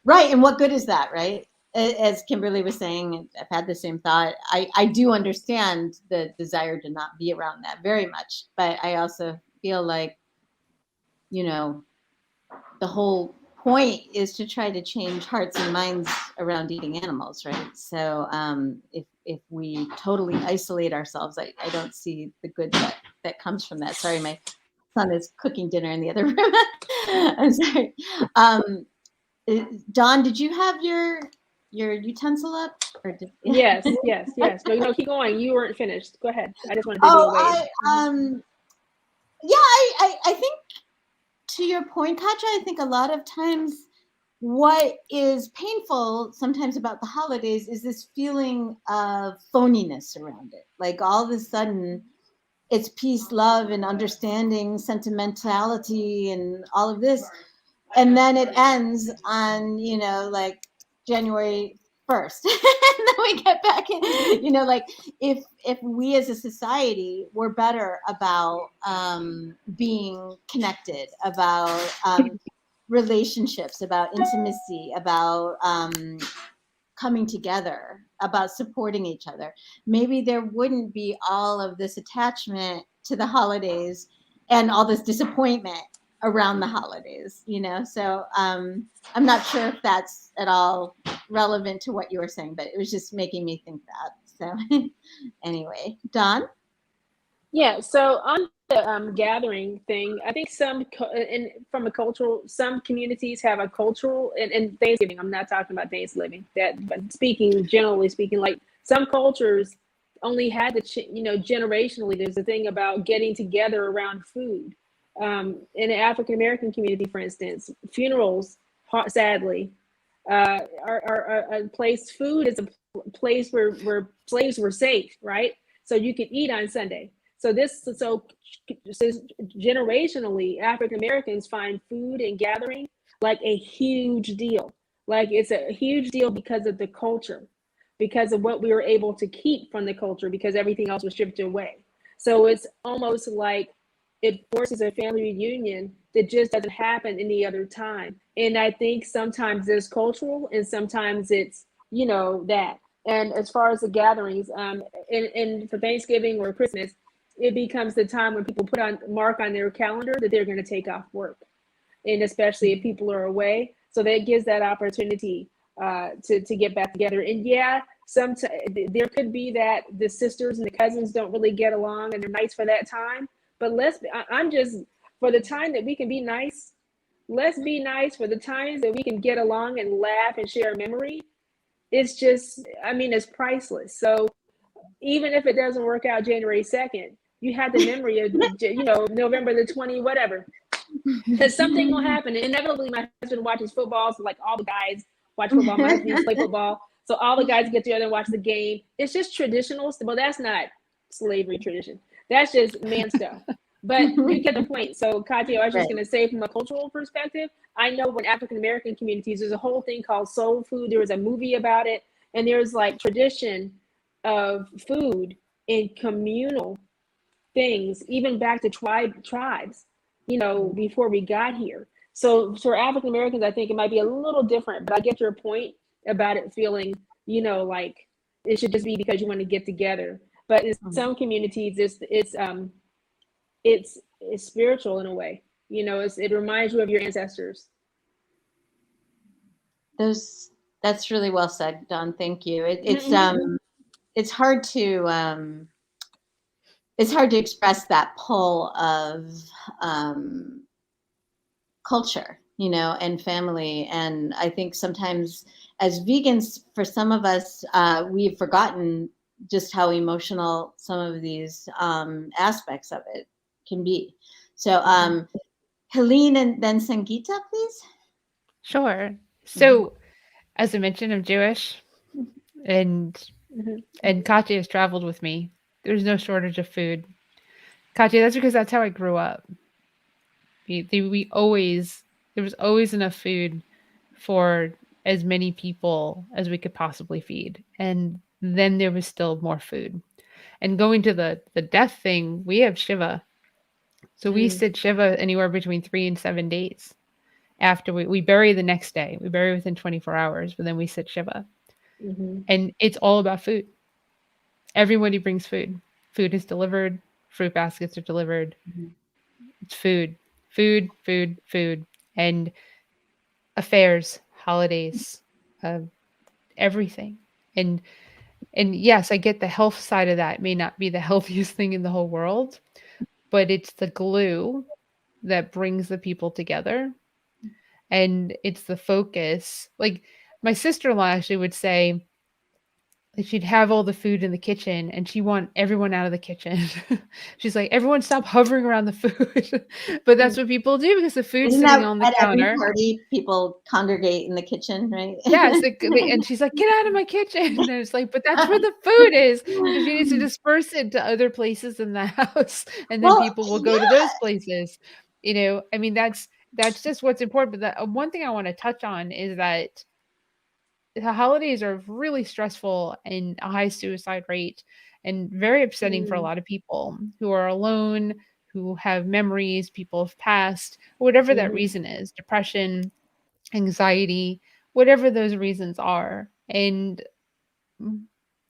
[SPEAKER 2] Right. And what good is that, right? As Kimberly was saying, I've had the same thought. I do understand the desire to not be around that very much, but I also feel like, the whole point is to try to change hearts and minds around eating animals, right? So if we totally isolate ourselves, I don't see the good that comes from that. Sorry, my son is cooking dinner in the other room. I'm sorry. Dawn, did you have your utensil up? Or
[SPEAKER 3] Yes. No, keep going. You weren't finished. Go ahead. I just wanted to do away.
[SPEAKER 2] I think, to your point, Katja, I think a lot of times what is painful sometimes about the holidays is this feeling of phoniness around it. Like all of a sudden, it's peace, love, and understanding, sentimentality, and all of this. And then it ends on, like January 1st. And then we get back in, like if we as a society were better about being connected, about relationships, about intimacy, about coming together, about supporting each other, maybe there wouldn't be all of this attachment to the holidays and all this disappointment around the holidays, So I'm not sure if that's at all relevant to what you were saying, but it was just making me think that. So anyway, Don?
[SPEAKER 3] Yeah, so on the gathering thing, I think and from a cultural, some communities have a cultural, and Thanksgiving, I'm not talking about Thanksgiving, but generally speaking, like some cultures only had generationally, there's a thing about getting together around food. In the African American community, for instance, funerals, sadly, are a place, food is a place where slaves were safe, right? So you could eat on Sunday. So generationally, African Americans find food and gathering like a huge deal. Like it's a huge deal because of the culture, because of what we were able to keep from the culture, because everything else was stripped away. So it's almost like it forces a family reunion that just doesn't happen any other time. And I think sometimes it's cultural and sometimes it's, that. And as far as the gatherings, and for Thanksgiving or Christmas, it becomes the time when people mark on their calendar that they're going to take off work. And especially if people are away. So that gives that opportunity to get back together. And yeah, there could be that the sisters and the cousins don't really get along and they're nice for that time. But I'm just, for the time that we can be nice, let's be nice. For the times that we can get along and laugh and share a memory, it's just, it's priceless. So even if it doesn't work out January 2nd, you had the memory of, November the 20, whatever. Because something will happen. And inevitably, my husband watches football. So, like, all the guys watch football. My husband used to play football. So, all the guys get together and watch the game. It's just traditional. Well, that's not slavery tradition. That's just man stuff. But you get the point. So, Katya, I was just going to say, from a cultural perspective, I know when African American communities, there's a whole thing called soul food. There was a movie about it. And there's like tradition of food in communal things, even back to tribes, before we got here. So for African Americans, I think it might be a little different, but I get your point about it feeling, like it should just be because you want to get together. But in some communities, it's spiritual in a way. It reminds you of your ancestors.
[SPEAKER 2] That's really well said, Don. Thank you. It's hard to express that pull of culture, and family. And I think sometimes as vegans, for some of us, we've forgotten just how emotional some of these aspects of it can be. So, Helene and then Sangeeta, please.
[SPEAKER 1] Sure. So, as I mentioned, I'm Jewish, and Katya has traveled with me. There's no shortage of food. Katya, that's because that's how I grew up. There was always enough food for as many people as we could possibly feed, and then there was still more food. And going to the death thing, we have Shiva, so we sit Shiva anywhere between 3 and 7 days. After we bury the next day, we bury within 24 hours, but then we sit Shiva, and it's all about food. Everybody brings food. Food is delivered. Fruit baskets are delivered. It's food, food, food, food, and affairs, holidays, uh, everything. And yes, I get the health side of that. It may not be the healthiest thing in the whole world, but it's the glue that brings the people together, and it's the focus. Like my sister-in-law actually would say, like she'd have all the food in the kitchen and she want everyone out of the kitchen. She's like, everyone stop hovering around the food. But that's what people do because the food's
[SPEAKER 2] Isn't
[SPEAKER 1] sitting
[SPEAKER 2] that
[SPEAKER 1] on the
[SPEAKER 2] at every
[SPEAKER 1] counter.
[SPEAKER 2] party people congregate in the kitchen, right?
[SPEAKER 1] Yes, and she's like, "Get out of my kitchen." And it's like, "But that's where the food is." So she needs to disperse it to other places in the house, and then
[SPEAKER 2] Well,
[SPEAKER 1] people will go to
[SPEAKER 2] yeah.
[SPEAKER 1] those places. I mean, that's just what's important. But one thing I want to touch on is that the holidays are really stressful and a high suicide rate and very upsetting for a
[SPEAKER 3] Mm,
[SPEAKER 1] lot of people who are alone, who have memories, people have passed, whatever that
[SPEAKER 3] mhm,
[SPEAKER 1] reason is, depression, anxiety, whatever those reasons are. And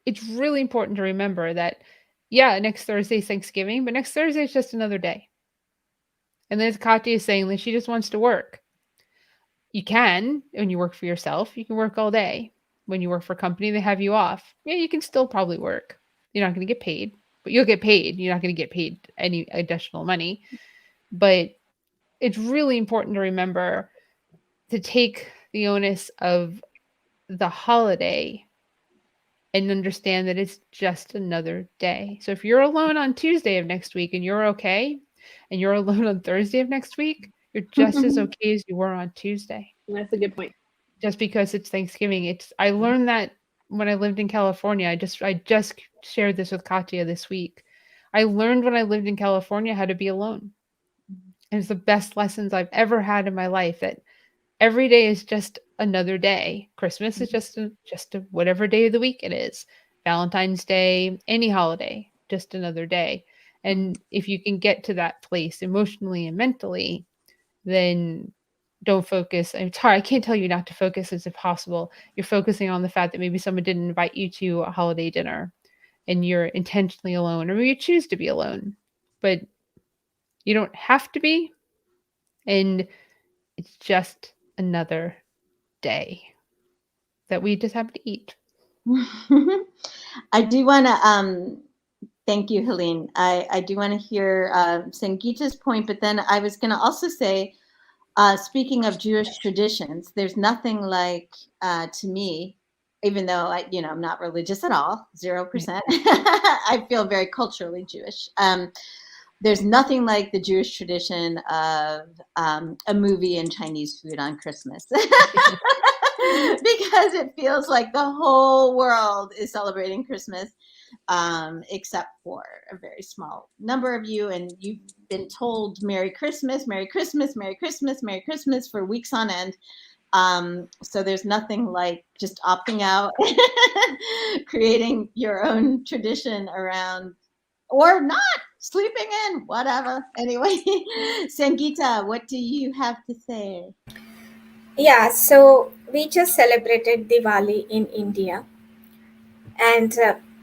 [SPEAKER 1] it's really important to remember that, yeah, next Thursday is Thanksgiving, but next Thursday is just another day. And then Katya is saying that she just wants to work. You can, when you work for yourself, you can work all day. When you work for a company, they have you off. Yeah, you can still probably work. You're not going to get paid, but you'll get paid. You're not going to get paid any additional money. But it's really important to remember to take the onus of the holiday and understand that it's just another day. So if you're alone on Tuesday of next week and you're okay, and you're alone on Thursday of next week, you're just as okay as you were on Tuesday.
[SPEAKER 3] that's a good point.
[SPEAKER 1] Just because it's Thanksgiving. I learned that when I lived in California. I just shared this with Katya this week. I learned when I lived in California how to be alone. And it's the best lessons I've ever had in my life that every day is just another day. Christmas is just a whatever day of the week it is. Valentine's Day, any holiday, just another day. And if you can get to that place emotionally and mentally, then don't focus. It's hard. I can't tell you not to focus. It's impossible. You're focusing on the fact that maybe someone didn't invite you to a holiday dinner and you're intentionally alone, or maybe you choose to be alone, but you don't have to be. And it's just another day that we just have to eat.
[SPEAKER 2] I do want to thank you, Helene. I do want to hear Sangeeta's point, but then I was going to also say, speaking of Jewish traditions, there's nothing like, to me, even though I'm not religious at all, 0%. I feel very culturally Jewish. There's nothing like the Jewish tradition of a movie and Chinese food on Christmas. Because it feels like the whole world is celebrating Christmas, except for a very small number of you. And you've been told Merry Christmas, Merry Christmas, Merry Christmas, Merry Christmas for weeks on end. So there's nothing like just opting out, creating your own tradition around, or not sleeping in, whatever. Anyway, Sangeeta, what do you have to say?
[SPEAKER 6] Yeah, so we just celebrated Diwali in India, and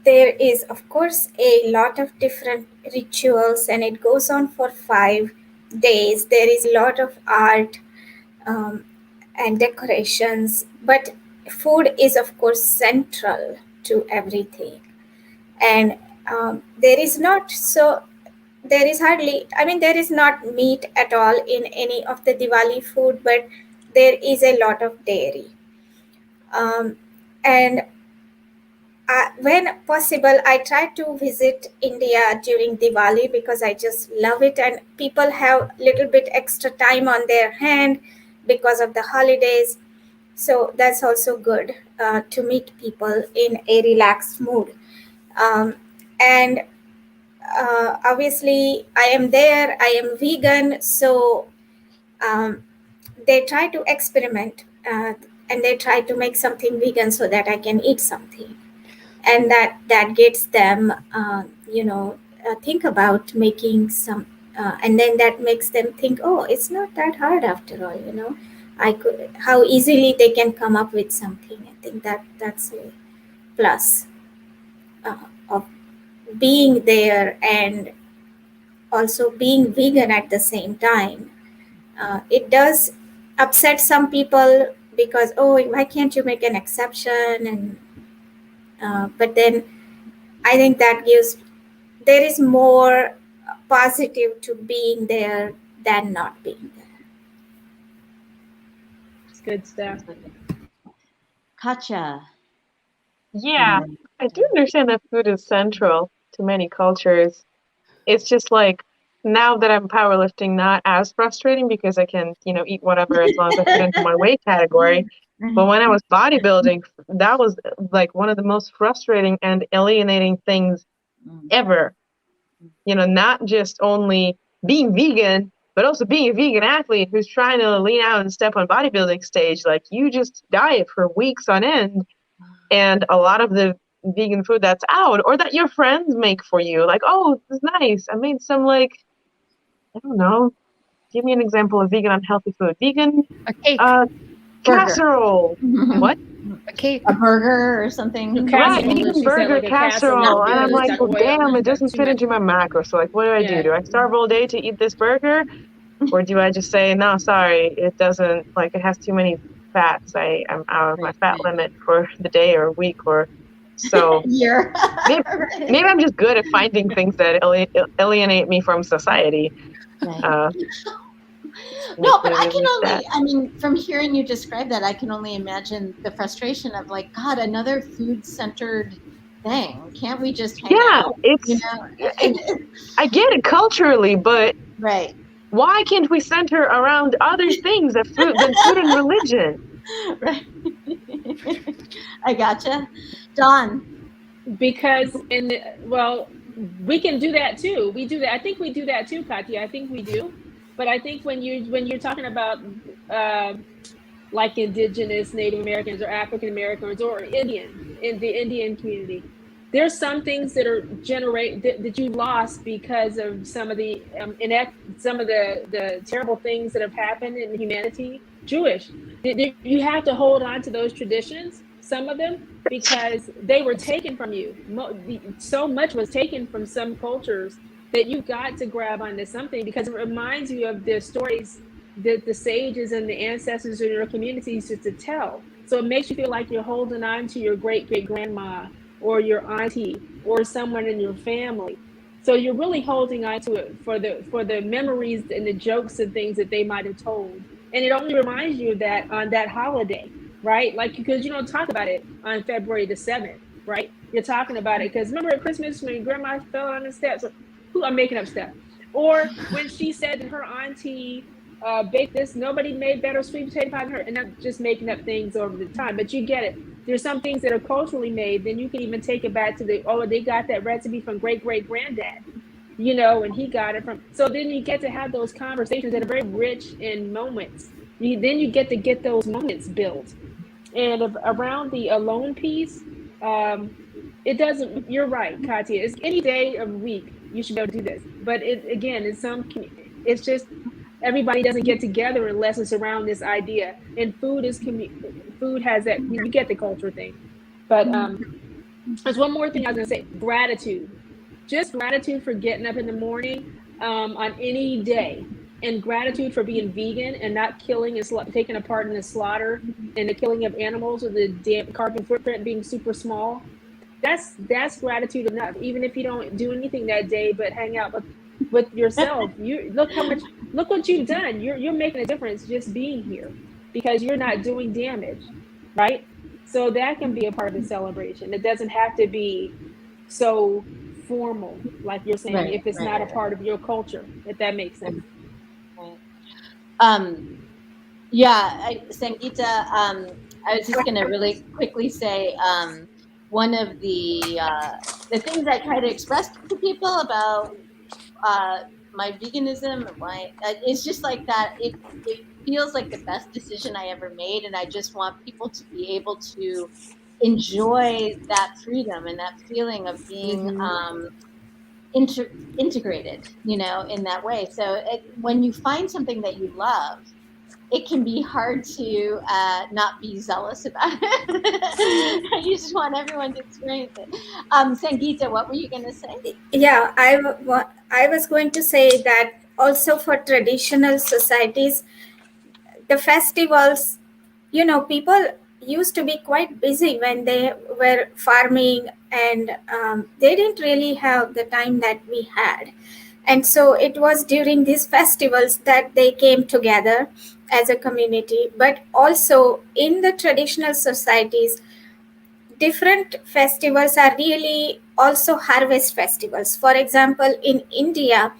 [SPEAKER 6] there is, of course, a lot of different rituals, and it goes on for 5 days. There is a lot of art um, and decorations, but food is, of course, central to everything. And there is not so there is hardly, I mean, there is not meat at all in any of the Diwali food, but there is a lot of dairy. And when possible, I try to visit India during Diwali because I just love it, and people have little bit extra time on their hand because of the holidays. So that's also good to meet people in a relaxed mood. And obviously, I am there. I am vegan, so um, they try to experiment and they try to make something vegan so that I can eat something, and that gets them, think about making some, and then that makes them think, oh, it's not that hard after all. I could how easily they can come up with something. I think that's a plus of being there and also being vegan at the same time. It does upset some people because, oh, why can't you make an exception? And but then I think that gives there is more positive to being there than not being there.
[SPEAKER 3] It's good stuff.
[SPEAKER 2] Katya.
[SPEAKER 4] Yeah, I do understand that food is central to many cultures. It's just like now that I'm powerlifting, not as frustrating because I can, eat whatever as long as I fit into my weight category. But when I was bodybuilding, that was like one of the most frustrating and alienating things ever. Not just only being vegan, but also being a vegan athlete who's trying to lean out and step on bodybuilding stage. Like you just diet for weeks on end, and a lot of the vegan food that's out or that your friends make for you, like, oh, this is nice. I made some like, I don't know. Give me an example of vegan unhealthy food. Vegan
[SPEAKER 1] A cake.
[SPEAKER 2] Burger.
[SPEAKER 4] casserole. What?
[SPEAKER 1] A cake.
[SPEAKER 2] A burger or something.
[SPEAKER 3] A
[SPEAKER 4] Right,
[SPEAKER 3] casserole,
[SPEAKER 4] vegan
[SPEAKER 3] she said,
[SPEAKER 4] burger
[SPEAKER 3] like a
[SPEAKER 4] casserole.
[SPEAKER 3] casserole
[SPEAKER 4] And I'm
[SPEAKER 3] because it's
[SPEAKER 4] like,
[SPEAKER 3] got
[SPEAKER 4] well,
[SPEAKER 3] oil
[SPEAKER 4] damn,
[SPEAKER 3] and
[SPEAKER 4] it
[SPEAKER 3] it's got
[SPEAKER 4] doesn't
[SPEAKER 3] too
[SPEAKER 4] fit
[SPEAKER 3] much.
[SPEAKER 4] into my macro. So like, what do I do?
[SPEAKER 3] Yeah.
[SPEAKER 4] Do I starve all day to eat this burger? Or do I just say, no, sorry, it doesn't, like, it has too many fats. I'm out of my fat limit for the day or week or so.
[SPEAKER 2] Year.
[SPEAKER 4] Maybe I'm just good at finding things that alienate me from society.
[SPEAKER 2] Right. No, but I mean, from hearing you describe that, I can only imagine the frustration of like, God, another food-centered thing. Can't we just hang out?
[SPEAKER 4] I get it culturally, but
[SPEAKER 2] right.
[SPEAKER 4] Why can't we center around other things than food and religion?
[SPEAKER 2] Right. I gotcha. Dawn.
[SPEAKER 3] Because we can do that too. We do that. I think we do that too, Katya. I think we do. But I think when you're talking about like indigenous Native Americans or African Americans or Indian in the Indian community, there's some things that are that you lost because of some of the some of the terrible things that have happened in humanity. Jewish, you have to hold on to those traditions, some of them, because they were taken from you. So much was taken from some cultures that you got to grab onto something because it reminds you of the stories that the sages and the ancestors in your communities used to tell. So it makes you feel like you're holding on to your great-great-grandma or your auntie or someone in your family. So you're really holding on to it for the memories and the jokes and things that they might have told. And it only reminds you of that on that holiday, right? Like, because you don't talk about it on February the 7th, right? You're talking about it because remember at Christmas when grandma fell on the steps? I'm making up stuff. Or when she said that her auntie baked this, nobody made better sweet potato pie than her. And I'm just making up things over the time, but you get it. There's some things that are culturally made, then you can even take it back to they got that recipe from great-great-granddad, and he got it from. So then you get to have those conversations that are very rich in moments. Then you get to get those moments built. And around the alone piece, it doesn't. You're right, Katya. It's any day of the week you should be able to do this. But it's just everybody doesn't get together unless it's around this idea. And food has that. You get the culture thing. But there's one more thing I was gonna say. Gratitude. Just gratitude for getting up in the morning on any day, and gratitude for being vegan and not killing and taking a part in the slaughter and the killing of animals or the carbon footprint being super small. That's gratitude enough. Even if you don't do anything that day but hang out with yourself, you look what you've done. You're making a difference just being here because you're not doing damage, right? So that can be a part of the celebration. It doesn't have to be so formal, like you're saying, if it's not a part of your culture, if that makes sense.
[SPEAKER 2] Sangeeta, I was just going to really quickly say one of the things I try to express to people about my veganism, it's just like that. It feels like the best decision I ever made, and I just want people to be able to enjoy that freedom and that feeling of being integrated, in that way. So when you find something that you love, it can be hard to not be zealous about it. You just want everyone to experience it. Sangeeta, what were you going to say?
[SPEAKER 6] Yeah, I was going to say that also for traditional societies, the festivals, people used to be quite busy when they were farming, and they didn't really have the time that we had. And so it was during these festivals that they came together as a community. But also in the traditional societies, different festivals are really also harvest festivals. For example, in India,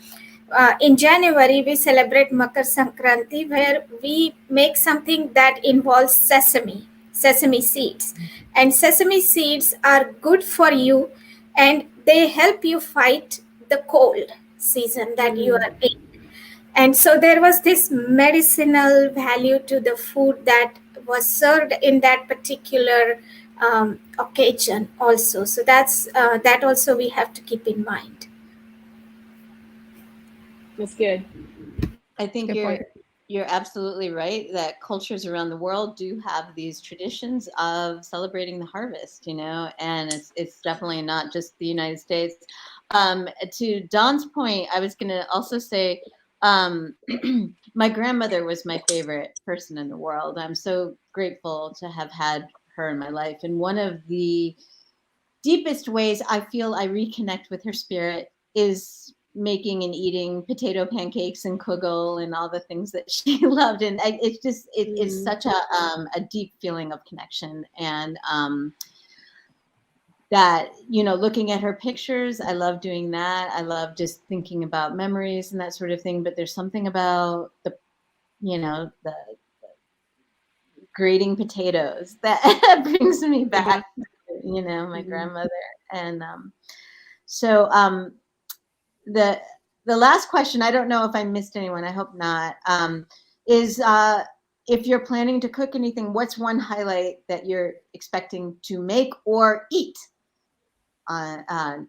[SPEAKER 6] in January, we celebrate Makar Sankranti, where we make something that involves sesame seeds. And sesame seeds are good for you, and they help you fight the cold season that you are in. And so there was this medicinal value to the food that was served in that particular occasion also. So that also we have to keep in mind.
[SPEAKER 3] That's good.
[SPEAKER 2] I think
[SPEAKER 1] Good point.
[SPEAKER 2] you're absolutely right that cultures around the world do have these traditions of celebrating the harvest, and it's definitely not just the United States. To Don's point, I was going to also say, my grandmother was my favorite person in the world. I'm so grateful to have had her in my life. And one of the deepest ways I feel I reconnect with her spirit is making and eating potato pancakes and kugel and all the things that she loved. And it's just, it is such a deep feeling of connection. And that, looking at her pictures, I love doing that. I love just thinking about memories and that sort of thing. But there's something about the grating potatoes that brings me back, my grandmother. And so the last question, I don't know if I missed anyone, I hope not, is if you're planning to cook anything, what's one highlight that you're expecting to make or eat on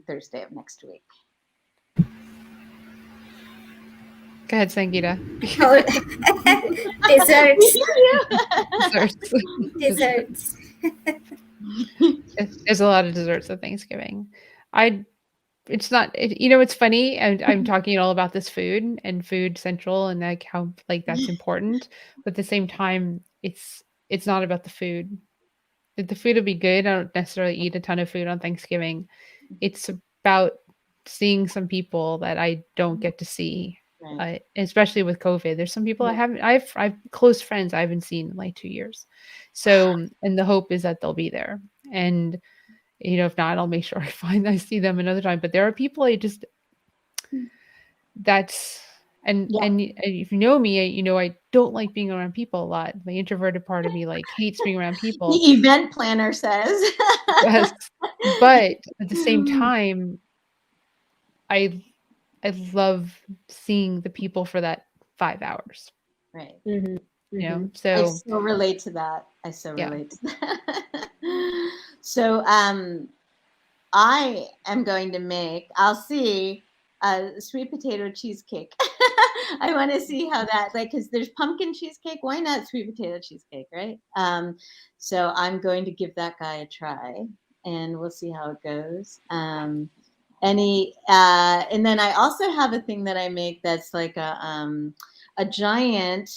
[SPEAKER 2] Thursday of next week?
[SPEAKER 1] Go ahead, Sangeeta.
[SPEAKER 6] Desserts.
[SPEAKER 1] Desserts. There's a lot of desserts at Thanksgiving. It's funny. I'm talking all about this food and Food Central and like how like that's important, but at the same time, it's not about the food. The food will be good. I don't necessarily eat a ton of food on Thanksgiving. It's about seeing some people that I don't get to see, especially with COVID. There's some people I've close friends I haven't seen in like 2 years. So, and the hope is that they'll be there. And, if not, I'll make sure I see them another time. But there are people and if you know me, I don't like being around people a lot. My introverted part of me hates being around people.
[SPEAKER 2] The event planner says.
[SPEAKER 1] Yes. But at the same time, I love seeing the people for that 5 hours.
[SPEAKER 2] Right.
[SPEAKER 1] So
[SPEAKER 2] I so relate to that. Relate to that. So I am going to make, I'll see, a sweet potato cheesecake. I want to see how that, because there's pumpkin cheesecake. Why not sweet potato cheesecake, right? So I'm going to give that guy a try, and we'll see how it goes. And then I also have a thing that I make that's like a giant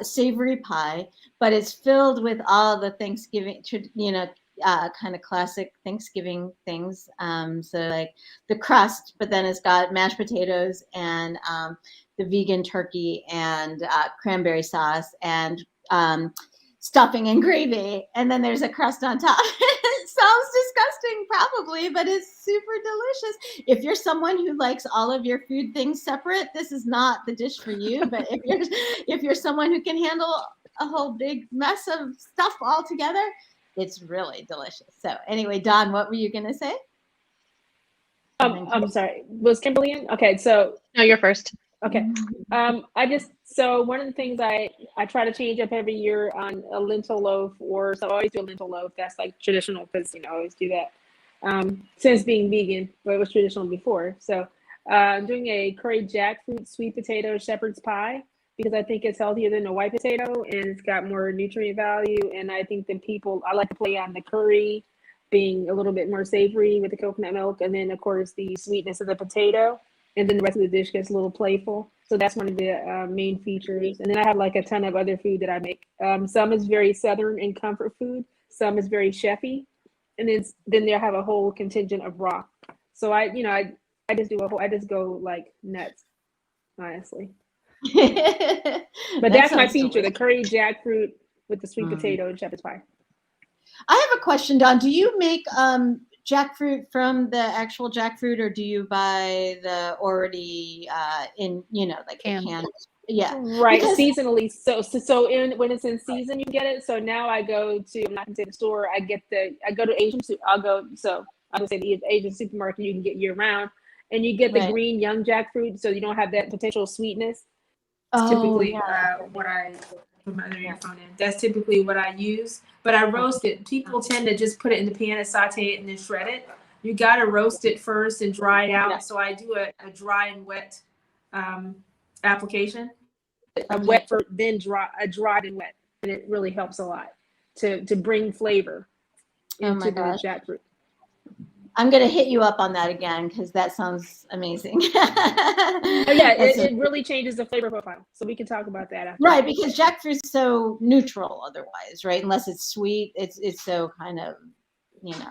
[SPEAKER 2] savory pie, but it's filled with all the Thanksgiving, kind of classic Thanksgiving things. So like the crust, but then it's got mashed potatoes and the vegan turkey and cranberry sauce and stuffing and gravy, and then there's a crust on top. It sounds disgusting, probably, but it's super delicious. If you're someone who likes all of your food things separate, this is not the dish for you. But if you're someone who can handle a whole big mess of stuff all together, it's really delicious. So anyway, Don, what were you gonna say?
[SPEAKER 3] I'm sorry. Was Kimberly in? Okay, so
[SPEAKER 5] no, you're first.
[SPEAKER 3] Okay. So one of the things I try to change up every year on a lentil loaf, so I always do a lentil loaf. That's like traditional because I always do that since being vegan, but it was traditional before. So I'm doing a curry jackfruit sweet potato shepherd's pie because I think it's healthier than a white potato and it's got more nutrient value. And I think I like to play on the curry being a little bit more savory with the coconut milk, and then of course the sweetness of the potato. And then the rest of the dish gets a little playful. So that's one of the main features. And then I have like a ton of other food that I make. Some is very Southern and comfort food. Some is very chefy. And then they have a whole contingent of raw. So I just go like nuts, honestly. But
[SPEAKER 2] That
[SPEAKER 3] that's my
[SPEAKER 2] sounds
[SPEAKER 3] feature: the
[SPEAKER 2] delicious.
[SPEAKER 3] curry jackfruit with the sweet
[SPEAKER 2] Mm.
[SPEAKER 3] potato and shepherd's pie.
[SPEAKER 2] I have a question, Don. Do you make jackfruit from the actual jackfruit, or do you buy the already like the
[SPEAKER 1] Canned.
[SPEAKER 2] canned? Yeah,
[SPEAKER 3] Right,
[SPEAKER 2] because
[SPEAKER 3] seasonally. So in when it's in season, you get it. So now I go to, I'm not gonna say the store. I go to Asian. I would say the Asian supermarket you can get year round, and you get the
[SPEAKER 2] right.
[SPEAKER 3] green young jackfruit, so you don't have that potential sweetness. That's
[SPEAKER 2] Oh
[SPEAKER 3] typically
[SPEAKER 2] yeah,
[SPEAKER 3] what I put my other
[SPEAKER 2] yeah.
[SPEAKER 3] earphone in. That's typically what I use. But I roast it. People tend to just put it in the pan and saute it and then shred it. You got to roast it first and dry it out.
[SPEAKER 2] Yeah.
[SPEAKER 3] So I do a dry and wet application. A
[SPEAKER 2] Okay.
[SPEAKER 3] wet first, then dried and wet, and it really helps a lot to bring flavor
[SPEAKER 2] Oh
[SPEAKER 3] into
[SPEAKER 2] my
[SPEAKER 3] the
[SPEAKER 2] gosh.
[SPEAKER 3] jackfruit.
[SPEAKER 2] I'm gonna hit you up on that again because that sounds amazing.
[SPEAKER 3] Oh yeah, it really changes the flavor profile. So we can talk about that after.
[SPEAKER 2] Right, because jackfruit's so neutral otherwise, right? Unless it's sweet, it's so kind of,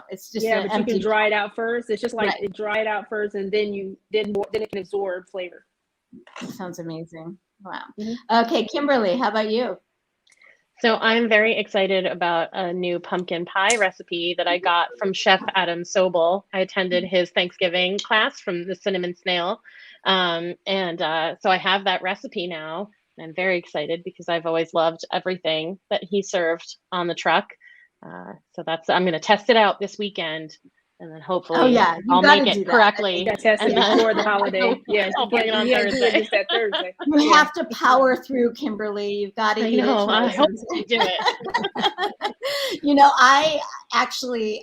[SPEAKER 2] it's just
[SPEAKER 3] Yeah,
[SPEAKER 2] an
[SPEAKER 3] but you
[SPEAKER 2] empty.
[SPEAKER 3] can dry it out first. It's just like
[SPEAKER 2] Right.
[SPEAKER 3] dry it out first, and then it can absorb flavor.
[SPEAKER 2] Sounds amazing. Wow.
[SPEAKER 3] Mhm.
[SPEAKER 2] Okay, Kimberly, how about you?
[SPEAKER 5] So I'm very excited about a new pumpkin pie recipe that I got from Chef Adam Sobel. I attended his Thanksgiving class from the Cinnamon Snail. So I have that recipe now. I'm very excited because I've always loved everything that he served on the truck. I'm going to test it out this weekend, and then
[SPEAKER 2] Oh
[SPEAKER 5] hopefully
[SPEAKER 2] yeah, you
[SPEAKER 5] I'll
[SPEAKER 2] got
[SPEAKER 5] make
[SPEAKER 2] to
[SPEAKER 5] it
[SPEAKER 2] do that.
[SPEAKER 5] correctly.
[SPEAKER 3] You got to test it
[SPEAKER 5] And then
[SPEAKER 3] before the holiday. Yes,
[SPEAKER 5] I'll bring it on
[SPEAKER 3] you got to do it
[SPEAKER 5] Thursday.
[SPEAKER 3] just that Thursday.
[SPEAKER 2] You
[SPEAKER 3] Yeah.
[SPEAKER 2] have to power through, Kimberly. You've got to
[SPEAKER 5] I
[SPEAKER 2] eat
[SPEAKER 5] know.
[SPEAKER 2] it
[SPEAKER 5] I
[SPEAKER 2] twice.
[SPEAKER 5] hope you do it.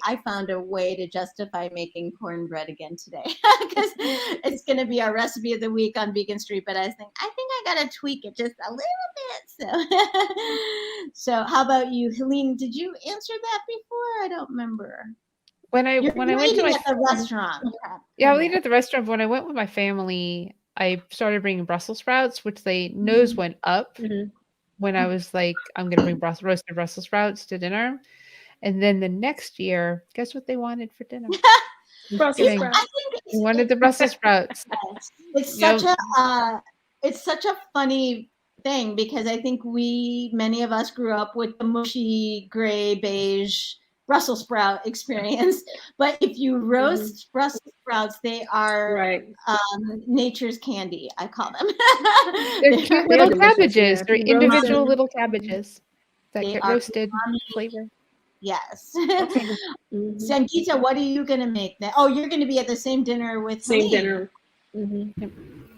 [SPEAKER 2] I found a way to justify making cornbread again today because it's going to be our recipe of the week on Vegan Street. But I think I got to tweak it just a little bit. So how about you, Helene? Did you answer that before? I don't remember.
[SPEAKER 1] When I
[SPEAKER 2] You're
[SPEAKER 1] went to
[SPEAKER 2] eating
[SPEAKER 1] my
[SPEAKER 2] at the restaurant.
[SPEAKER 1] Yeah, I'll eat at the restaurant. When I went with my family, I started bringing Brussels sprouts, which they nose went up
[SPEAKER 3] Mhm.
[SPEAKER 1] when I was like, I'm gonna bring roasted Brussels sprouts to dinner. And then the next year, guess what they wanted for dinner?
[SPEAKER 3] Brussels
[SPEAKER 2] I
[SPEAKER 1] Thanksgiving.
[SPEAKER 3] sprouts.
[SPEAKER 2] think
[SPEAKER 1] They wanted the Brussels sprouts.
[SPEAKER 2] it's
[SPEAKER 1] Yep.
[SPEAKER 2] it's such a funny thing because I think many of us grew up with the mushy gray beige Brussels sprout experience. But if you roast Brussels sprouts, they are
[SPEAKER 3] Right.
[SPEAKER 2] nature's candy. I call them.
[SPEAKER 1] They're cute
[SPEAKER 3] They're
[SPEAKER 1] little
[SPEAKER 3] delicious.
[SPEAKER 1] cabbages.
[SPEAKER 3] Yeah.
[SPEAKER 1] They're
[SPEAKER 3] You roast
[SPEAKER 1] individual
[SPEAKER 3] them.
[SPEAKER 1] little cabbages that
[SPEAKER 2] They
[SPEAKER 1] get
[SPEAKER 2] are
[SPEAKER 1] roasted,
[SPEAKER 2] yummy.
[SPEAKER 1] flavor.
[SPEAKER 2] Yes.
[SPEAKER 3] Mhm.
[SPEAKER 2] Sangeeta, what are you going to make? Oh, you're going to be at the same dinner with
[SPEAKER 3] Same
[SPEAKER 2] Helene.
[SPEAKER 3] dinner. Mhm.
[SPEAKER 1] Yep.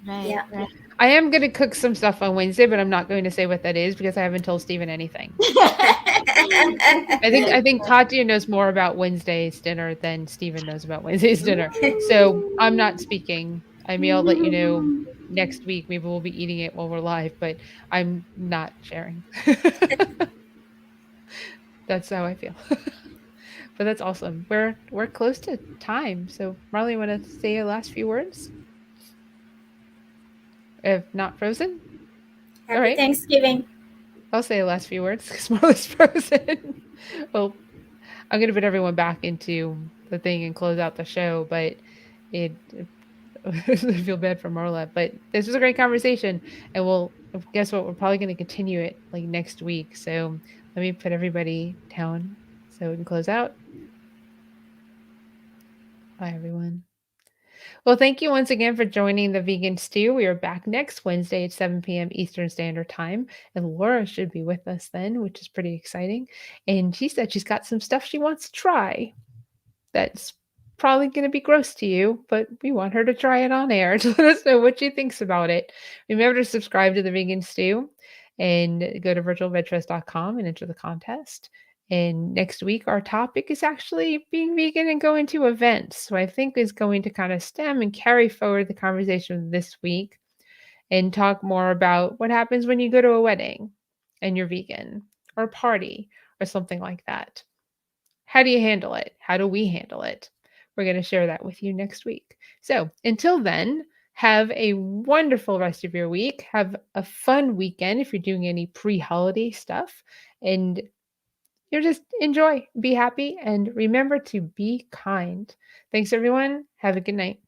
[SPEAKER 2] Right.
[SPEAKER 6] Yeah.
[SPEAKER 2] Right.
[SPEAKER 1] I am gonna cook some stuff on Wednesday, but I'm not going to say what that is because I haven't told Steven anything. I think Katya knows more about Wednesday's dinner than Steven knows about Wednesday's dinner. So I'm not speaking. I mean, I'll let you know next week. Maybe we'll be eating it while we're live, but I'm not sharing. That's how I feel. But that's awesome. We're close to time. So Marley, want to say your last few words? If not frozen? All
[SPEAKER 6] Happy
[SPEAKER 1] right.
[SPEAKER 6] Thanksgiving.
[SPEAKER 1] I'll say the last few words because Marley's frozen. Well, I'm gonna put everyone back into the thing and close out the show, but it I feel bad for Marla. But this was a great conversation, and we'll guess what? We're probably gonna continue it like next week. So let me put everybody down so we can close out. Bye, everyone. Well, thank you once again for joining the Vegan Stew. We are back next Wednesday at 7 p.m. Eastern Standard Time. And Laura should be with us then, which is pretty exciting. And she said she's got some stuff she wants to try that's probably going to be gross to you, but we want her to try it on air to let us know what she thinks about it. Remember to subscribe to the Vegan Stew and go to virtualvegfest.com and enter the contest. And next week, our topic is actually being vegan and going to events. So I think is going to kind of stem and carry forward the conversation this week and talk more about what happens when you go to a wedding and you're vegan or a party or something like that. How do you handle it? How do we handle it? We're going to share that with you next week. So until then, have a wonderful rest of your week. Have a fun weekend if you're doing any pre holiday stuff. And you just enjoy, be happy, and remember to be kind. Thanks, everyone. Have a good night.